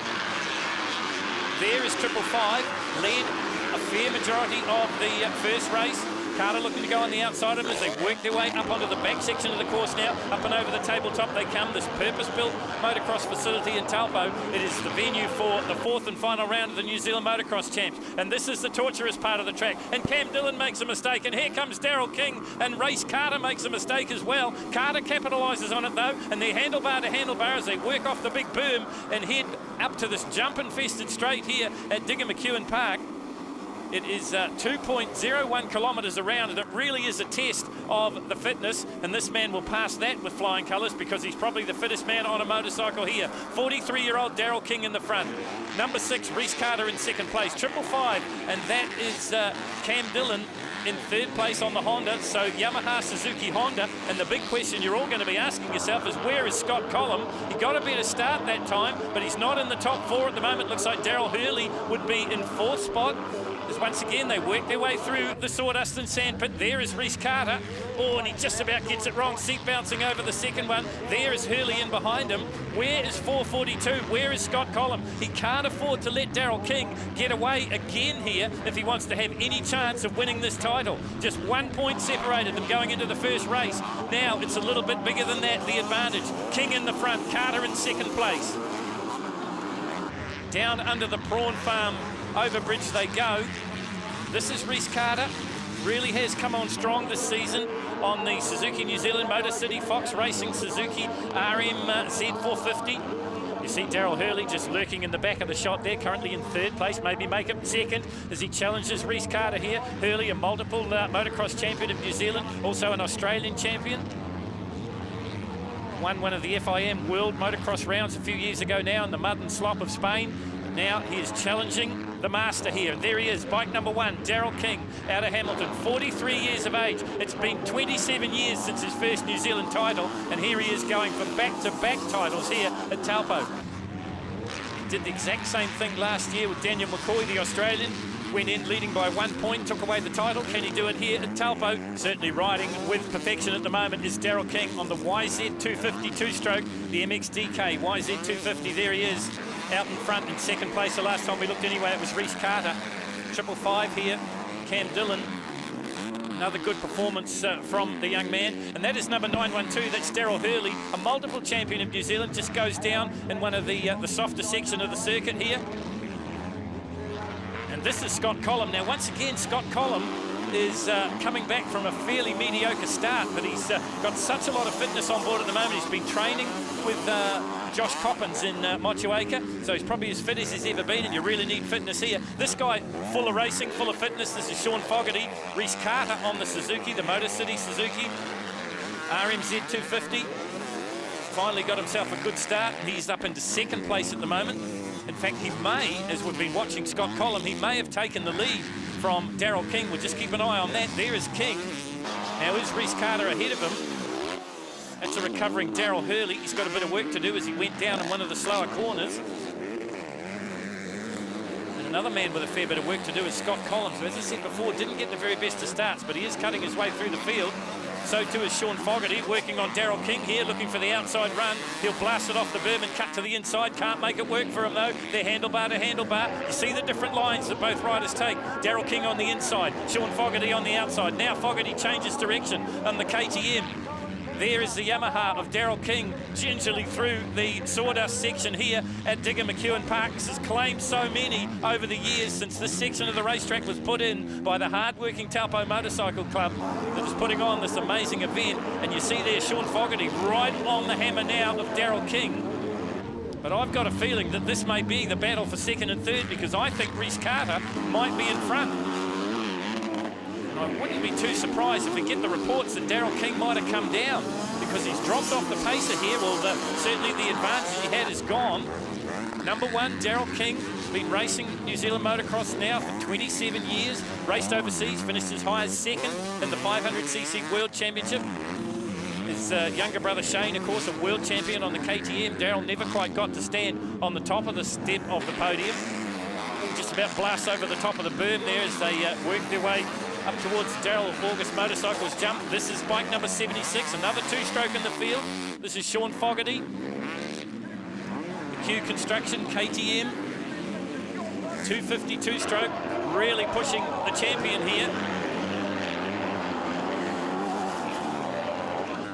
There is 555, led a fair majority of the first race. Carter looking to go on the outside of them as they work their way up onto the back section of the course now. Up and over the tabletop they come, this purpose-built motocross facility in Taupo. It is the venue for the 4th and final round of the New Zealand Motocross Champs. And this is the torturous part of the track. And Cam Dillon makes a mistake, and here comes Daryl King, and Race Carter makes a mistake as well. Carter capitalises on it though, and they're handlebar to handlebar as they work off the big berm and head up to this jump-infested straight here at Digger McEwen Park. It is 2.01 kilometres around, and it really is a test of the fitness, and this man will pass that with flying colours because he's probably the fittest man on a motorcycle here. 43-year-old Daryl King in the front. Number 6, Reese Carter in second place. 555, and that is Cam Dillon in third place on the Honda. So Yamaha, Suzuki, Honda, and the big question you're all going to be asking yourself is, where is Scott Collum? He got a better start that time, but he's not in the top 4 at the moment. Looks like Daryl Hurley would be in 4th spot. as once again they work their way through the sawdust and sandpit. There is Rhys Carter. Oh, and he just about gets it wrong. Seat bouncing over the second one. There is Hurley in behind him. Where is 442? Where is Scott Collum? He can't afford to let Daryl King get away again here if he wants to have any chance of winning this title. Just 1 point separated them going into the first race. Now it's a little bit bigger than that, the advantage. King in the front, Carter in second place. Down under the prawn farm overbridge they go. This is Rhys Carter. Really has come on strong this season on the Suzuki New Zealand Motor City Fox Racing Suzuki RMZ 450. You see Daryl Hurley just lurking in the back of the shot there, currently in third place, maybe make it second as he challenges Rhys Carter here. Hurley, a multiple motocross champion of New Zealand, also an Australian champion. Won one of the FIM World Motocross rounds a few years ago now in the mud and slop of Spain. Now he is challenging the master here. There he is, bike number 1, Daryl King, out of Hamilton, 43 years of age. It's been 27 years since his first New Zealand title, and here he is going for back-to-back titles here at Taupo. Did the exact same thing last year with Daniel McCoy, the Australian. Went in leading by 1 point, took away the title. Can he do it here at Taupo? Certainly riding with perfection at the moment is Daryl King on the YZ 250 two-stroke, the MX2 YZ 250. There he is, out in front in second place. The last time we looked anyway, it was Rhys Carter. 555 here, Cam Dillon. Another good performance from the young man. And that is number 912, that's Daryl Hurley, a multiple champion of New Zealand, just goes down in one of the softer section of the circuit here. And this is Scott Collum. Now, once again, Scott Collum is coming back from a fairly mediocre start, but he's got such a lot of fitness on board at the moment. He's been training with Josh Coppins in Motueka, so he's probably as fit as he's ever been, and you really need fitness here. This guy, full of racing, full of fitness. This is Sean Fogarty. Rhys Carter on the Suzuki, the Motor City Suzuki RMZ 250. Finally got himself a good start. He's up into second place at the moment. In fact, he may, as we've been watching Scott Collum, he may have taken the lead from Daryl King. We'll just keep an eye on that. There is King. Now is Rhys Carter ahead of him. That's a recovering Daryl Hurley. He's got a bit of work to do as he went down in one of the slower corners. And another man with a fair bit of work to do is Scott Collins, who, as I said before, didn't get the very best of starts, but he is cutting his way through the field. So too is Sean Fogarty, working on Daryl King here, looking for the outside run. He'll blast it off the berm and cut to the inside. Can't make it work for him, though. They're handlebar to handlebar. You see the different lines that both riders take. Daryl King on the inside, Sean Fogarty on the outside. Now Fogarty changes direction on the KTM. There is the Yamaha of Daryl King gingerly through the sawdust section here at Digger McEwen Park. This has claimed so many over the years since this section of the racetrack was put in by the hard-working Taupo Motorcycle Club that is putting on this amazing event. And you see there Sean Fogarty right on the hammer now of Daryl King. But I've got a feeling that this may be the battle for second and third, because I think Rhys Carter might be in front. I wouldn't be too surprised if we get the reports that Daryl King might have come down, because he's dropped off the pacer here. Well, certainly the advantage he had is gone. Number 1, Daryl King, been racing New Zealand motocross now for 27 years, raced overseas, finished as high as second in the 500cc World Championship. His younger brother Shane, of course, a world champion on the KTM. Daryl never quite got to stand on the top of the step of the podium. Just about blasts over the top of the berm there as they work their way up towards Daryl August Motorcycles jump. This is bike number 76, another two-stroke in the field. This is Sean Fogarty. The Q Construction KTM 250 two-stroke, really pushing the champion here.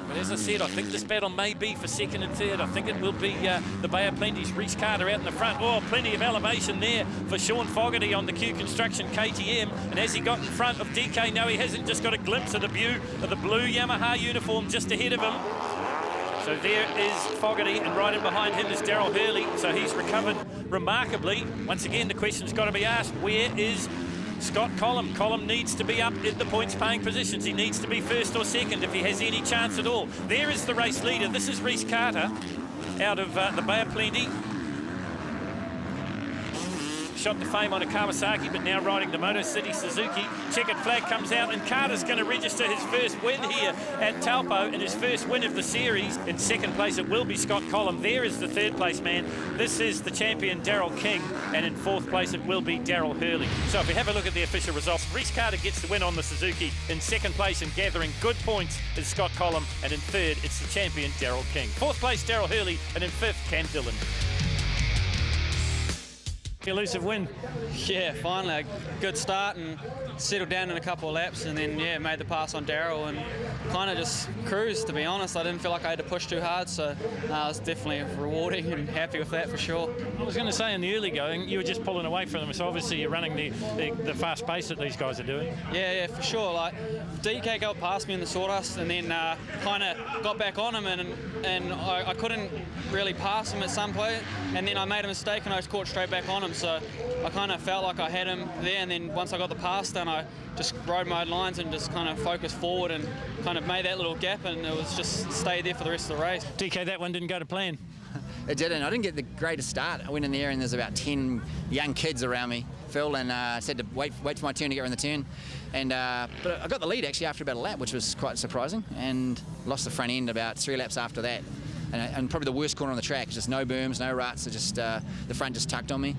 But as I said, I think this battle may be for second and third. I think it will be the Bay of Plenty's Rhys Carter out in the front. Oh, plenty of elevation there for Sean Fogarty on the Q Construction KTM. And as he got in front of DK, no, he hasn't just got a glimpse of the blue Yamaha uniform just ahead of him. So there is Fogarty, and right in behind him is Daryl Hurley. So he's recovered remarkably. Once again, the question's got to be asked, where is Scott Collum? Collum needs to be up in the points-paying positions. He needs to be first or second if he has any chance at all. There is the race leader. This is Rhys Carter out of the Bay of Plenty. shot to fame on a Kawasaki, but now riding the Moto City Suzuki. Checkered flag comes out, and Carter's going to register his first win here at Taupo, and his first win of the series. In second place, it will be Scott Collum. There is the third place man. This is the champion, Daryl King, and in fourth place, it will be Daryl Hurley. So if we have a look at the official results, Reese Carter gets the win on the Suzuki. In second place and gathering good points is Scott Collum, and in third, it's the champion, Daryl King. Fourth place, Daryl Hurley, and in fifth, Cam Dillon. Elusive win. Yeah, finally a good start and settled down in a couple of laps, and then yeah, made the pass on Daryl and kind of just cruised, to be honest. I didn't feel like I had to push too hard, so it was definitely rewarding and happy with that for sure. I was going to say, in the early going, you were just pulling away from them, so obviously you're running the fast pace that these guys are doing. Yeah, for sure. Like DK got past me in the sawdust, and then kind of got back on him, and I couldn't really pass him at some point, and then I made a mistake and I was caught straight back on him, so I kind of felt like I had him there, and then once I got the pass done, I just rode my lines and just kind of focused forward and kind of made that little gap, and it was just stayed there for the rest of the race. DK, that one didn't go to plan. It didn't. I didn't get the greatest start. I went in there and there's about 10 young kids around me, Phil, and said to wait for my turn to get in the turn. And but I got the lead actually after about a lap, which was quite surprising, and lost the front end about 3 laps after that. And probably the worst corner on the track, just no berms, no ruts, so just the front just tucked on me.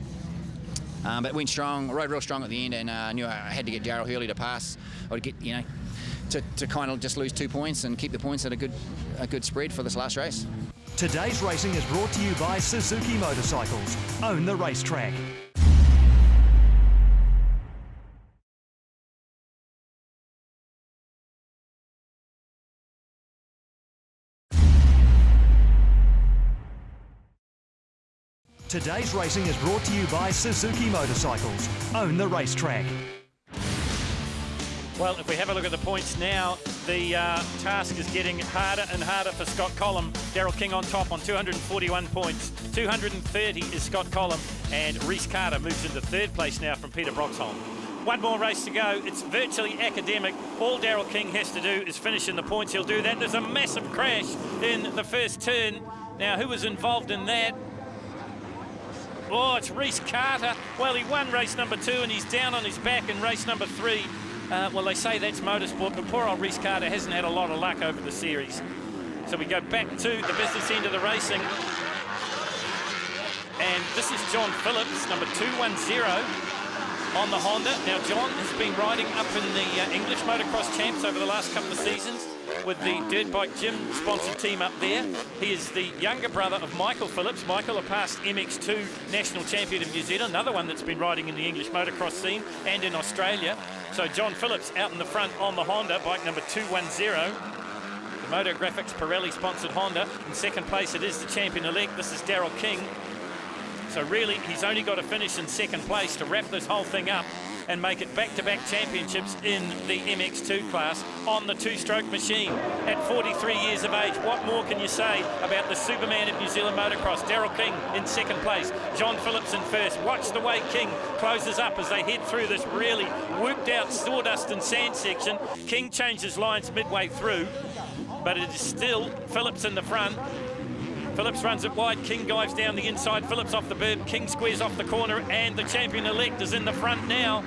But went strong, rode real strong at the end, and I knew I had to get Daryl Hurley to pass. I would get, to kind of just lose 2 points and keep the points at a good spread for this last race. Today's racing is brought to you by Suzuki Motorcycles. Own the racetrack. Today's racing is brought to you by Suzuki Motorcycles. Own the racetrack. Well, if we have a look at the points now, the task is getting harder and harder for Scott Collum. Daryl King on top on 241 points. 230 is Scott Collum, and Reese Carter moves into third place now from Peter Broxholm. One more race to go. It's virtually academic. All Daryl King has to do is finish in the points. He'll do that. There's a massive crash in the first turn. Now, who was involved in that? Oh, it's Reese Carter. Well, he won race number 2 and he's down on his back in race number 3. Well, they say that's motorsport, but poor old Reese Carter hasn't had a lot of luck over the series. So we go back to the business end of the racing. And this is John Phillips, number 210 on the Honda. Now, John has been riding up in the English Motocross Champs over the last couple of seasons with the Dirt Bike Gym sponsored team up there. He is the younger brother of Michael Phillips. Michael, a past MX2 national champion of New Zealand, another one that's been riding in the English motocross scene and in Australia. So John Phillips out in the front on the Honda, bike number 210. The Moto Graphics Pirelli sponsored Honda. In second place, it is the champion-elect. This is Daryl King. So really, he's only got to finish in second place to wrap this whole thing up and make it back-to-back championships in the MX2 class on the two-stroke machine. At 43 years of age, what more can you say about the Superman of New Zealand motocross? Daryl King in second place, John Phillips in first. Watch the way King closes up as they head through this really whooped-out sawdust and sand section. King changes lines midway through, but it is still Phillips in the front. Phillips runs it wide, King dives down the inside, Phillips off the berm, King squares off the corner, and the champion-elect is in the front now.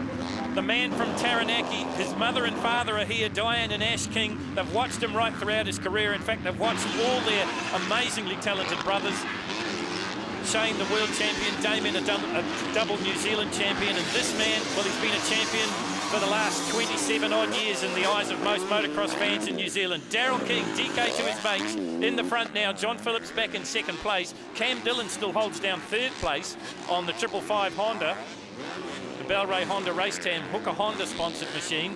The man from Taranaki, his mother and father are here, Diane and Ash King. They've watched him right throughout his career. In fact, they've watched all their amazingly talented brothers. Shane, the world champion, Damien, a double New Zealand champion, and this man, well, he's been a champion for the last 27 odd years in the eyes of most motocross fans in New Zealand. Daryl King, DK to his mates, in the front now. John Phillips back in second place. Cam Dillon still holds down third place on the 555 Honda. The Bellray Honda Racetan Hooker Honda sponsored machine.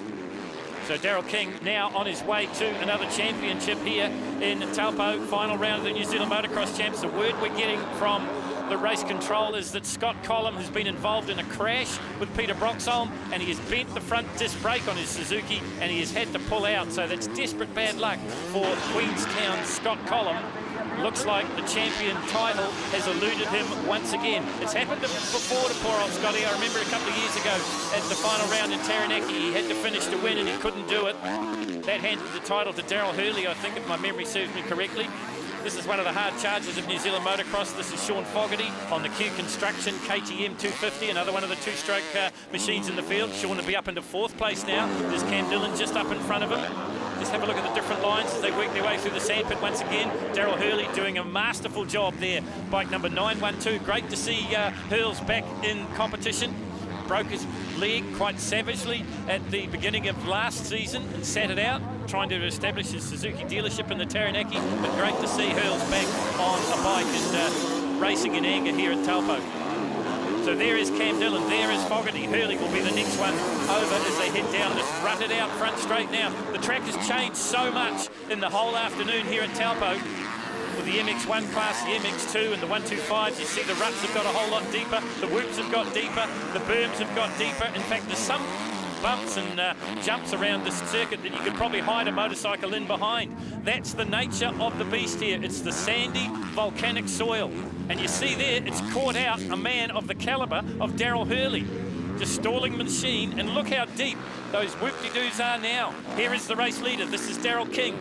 So Daryl King now on his way to another championship here in Taupo, final round of the New Zealand Motocross Champs. The word we're getting from the race control is that Scott Collum has been involved in a crash with Peter Broxholm, and he has bent the front disc brake on his Suzuki and he has had to pull out. So that's desperate bad luck for Queenstown Scott Collum. Looks like the champion title has eluded him once again. It's happened before to poor old Scotty. I remember a couple of years ago at the final round in Taranaki, he had to finish to win and he couldn't do it. That handed the title to Daryl Hurley, I think, if my memory serves me correctly. This is one of the hard charges of New Zealand motocross. This is Sean Fogarty on the Q Construction KTM 250, another one of the two-stroke machines in the field. Sean will be up into 4th place now. There's Cam Dillon just up in front of him. Just have a look at the different lines as they work their way through the sandpit once again. Daryl Hurley doing a masterful job there. Bike number 912. Great to see Hurls back in competition. Broke his leg quite savagely at the beginning of last season and sat it out, trying to establish his Suzuki dealership in the Taranaki. But great to see Hurls back on a bike and racing in anger here at Taupo. So there is Cam Dillon, there is Fogarty. Hurley will be the next one over as they head down this rutted out front straight now. The track has changed so much in the whole afternoon here at Taupo. With the MX1 class, the MX2 and the 125s, you see the ruts have got a whole lot deeper, the whoops have got deeper, the berms have got deeper. In fact, there's some bumps and jumps around this circuit that you could probably hide a motorcycle in behind. That's the nature of the beast here. It's the sandy, volcanic soil. And you see there, it's caught out a man of the caliber of Daryl Hurley. Just stalling the machine, and look how deep those whoop-de-doos are now. Here is the race leader. This is Daryl King.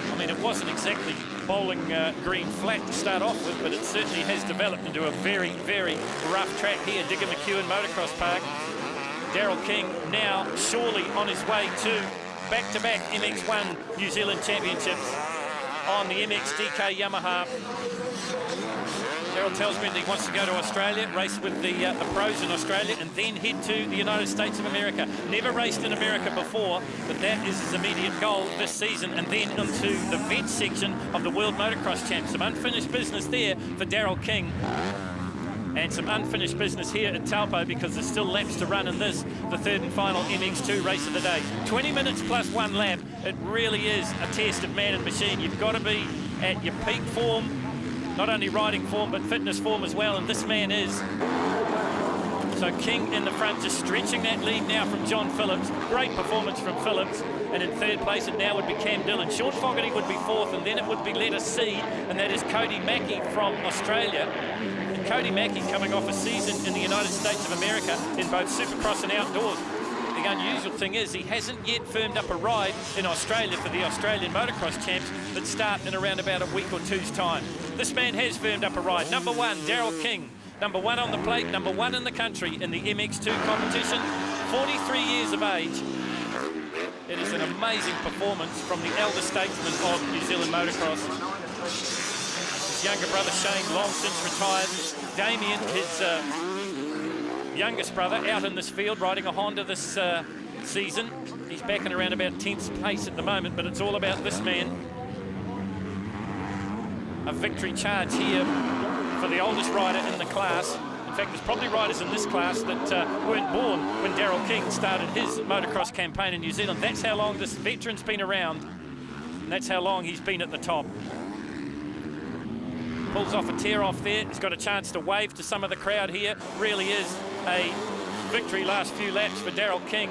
I mean, it wasn't exactly bowling green flat to start off with, but it certainly has developed into a very, very rough track here, Digger McEwen Motocross Park. Daryl King now surely on his way to back-to-back MX1 New Zealand Championships on the MX Yamaha. Daryl tells me that he wants to go to Australia, race with the pros in Australia, and then head to the United States of America. Never raced in America before, but that is his immediate goal this season, and then into the vet section of the World Motocross Champs. Some unfinished business there for Daryl King. And some unfinished business here at Taupo because there's still laps to run in this, the 3rd and final MX2 race of the day. 20 minutes plus 1 lap. It really is a test of man and machine. You've got to be at your peak form, not only riding form, but fitness form as well, and this man is. So King in the front, just stretching that lead now from John Phillips. Great performance from Phillips. And in 3rd place, it now would be Cam Dillon. Sean Fogarty would be 4th, and then it would be letter C, and that is Cody Mackey from Australia. And Cody Mackey coming off a season in the United States of America in both Supercross and outdoors. The unusual thing is he hasn't yet firmed up a ride in Australia for the Australian Motocross Champs that start in around about a week or two's time. This man has firmed up a ride. Number 1, Daryl King. Number 1 on the plate, number 1 in the country in the MX2 competition. 43 years of age. It is an amazing performance from the elder statesman of New Zealand motocross. His younger brother Shane, long since retired. Damien, his youngest brother, out in this field riding a Honda this season. He's back in around about 10th place at the moment, but it's all about this man. A victory charge here for the oldest rider in the class. In fact, there's probably riders in this class that weren't born when Daryl King started his motocross campaign in New Zealand. That's how long this veteran's been around, and that's how long he's been at the top. Pulls off a tear-off there. He's got a chance to wave to some of the crowd here. Really is a victory last few laps for Daryl King.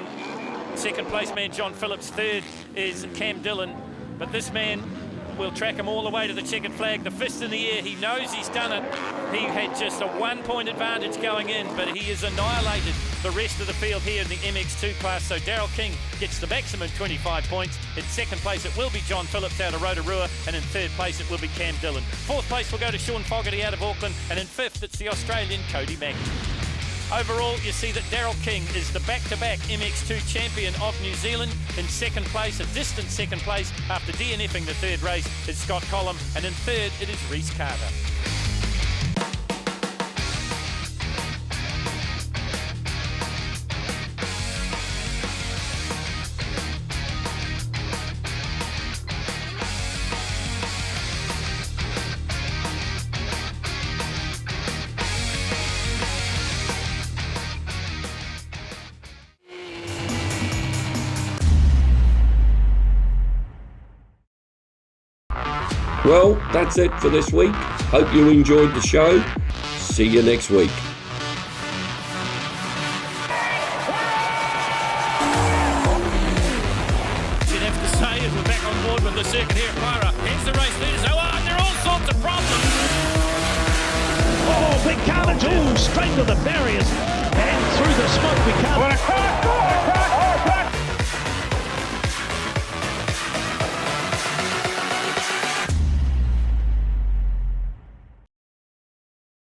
2nd place man John Phillips, 3rd is Cam Dillon. But this man will track him all the way to the checkered flag. The fist in the air, he knows he's done it. He had just a 1-point advantage going in, but he has annihilated the rest of the field here in the MX2 class. So Daryl King gets the maximum 25 points. In 2nd place, it will be John Phillips out of Rotorua, and in 3rd place, it will be Cam Dillon. 4th place will go to Sean Fogarty out of Auckland, and in 5th, it's the Australian Cody Mackey. Overall, you see that Daryl King is the back-to-back MX2 champion of New Zealand. In 2nd place, a distant 2nd place, after DNFing the 3rd race, is Scott Collum, and in 3rd, it is Reese Carter. Well, that's it for this week. Hope you enjoyed the show. See you next week. You'd have to say as we're back on board with the circuit here at Para. Here's the race leaders. Oh, and there are all sorts of problems. Oh, big carnage. Oh, straight to the barriers and through the smoke we come.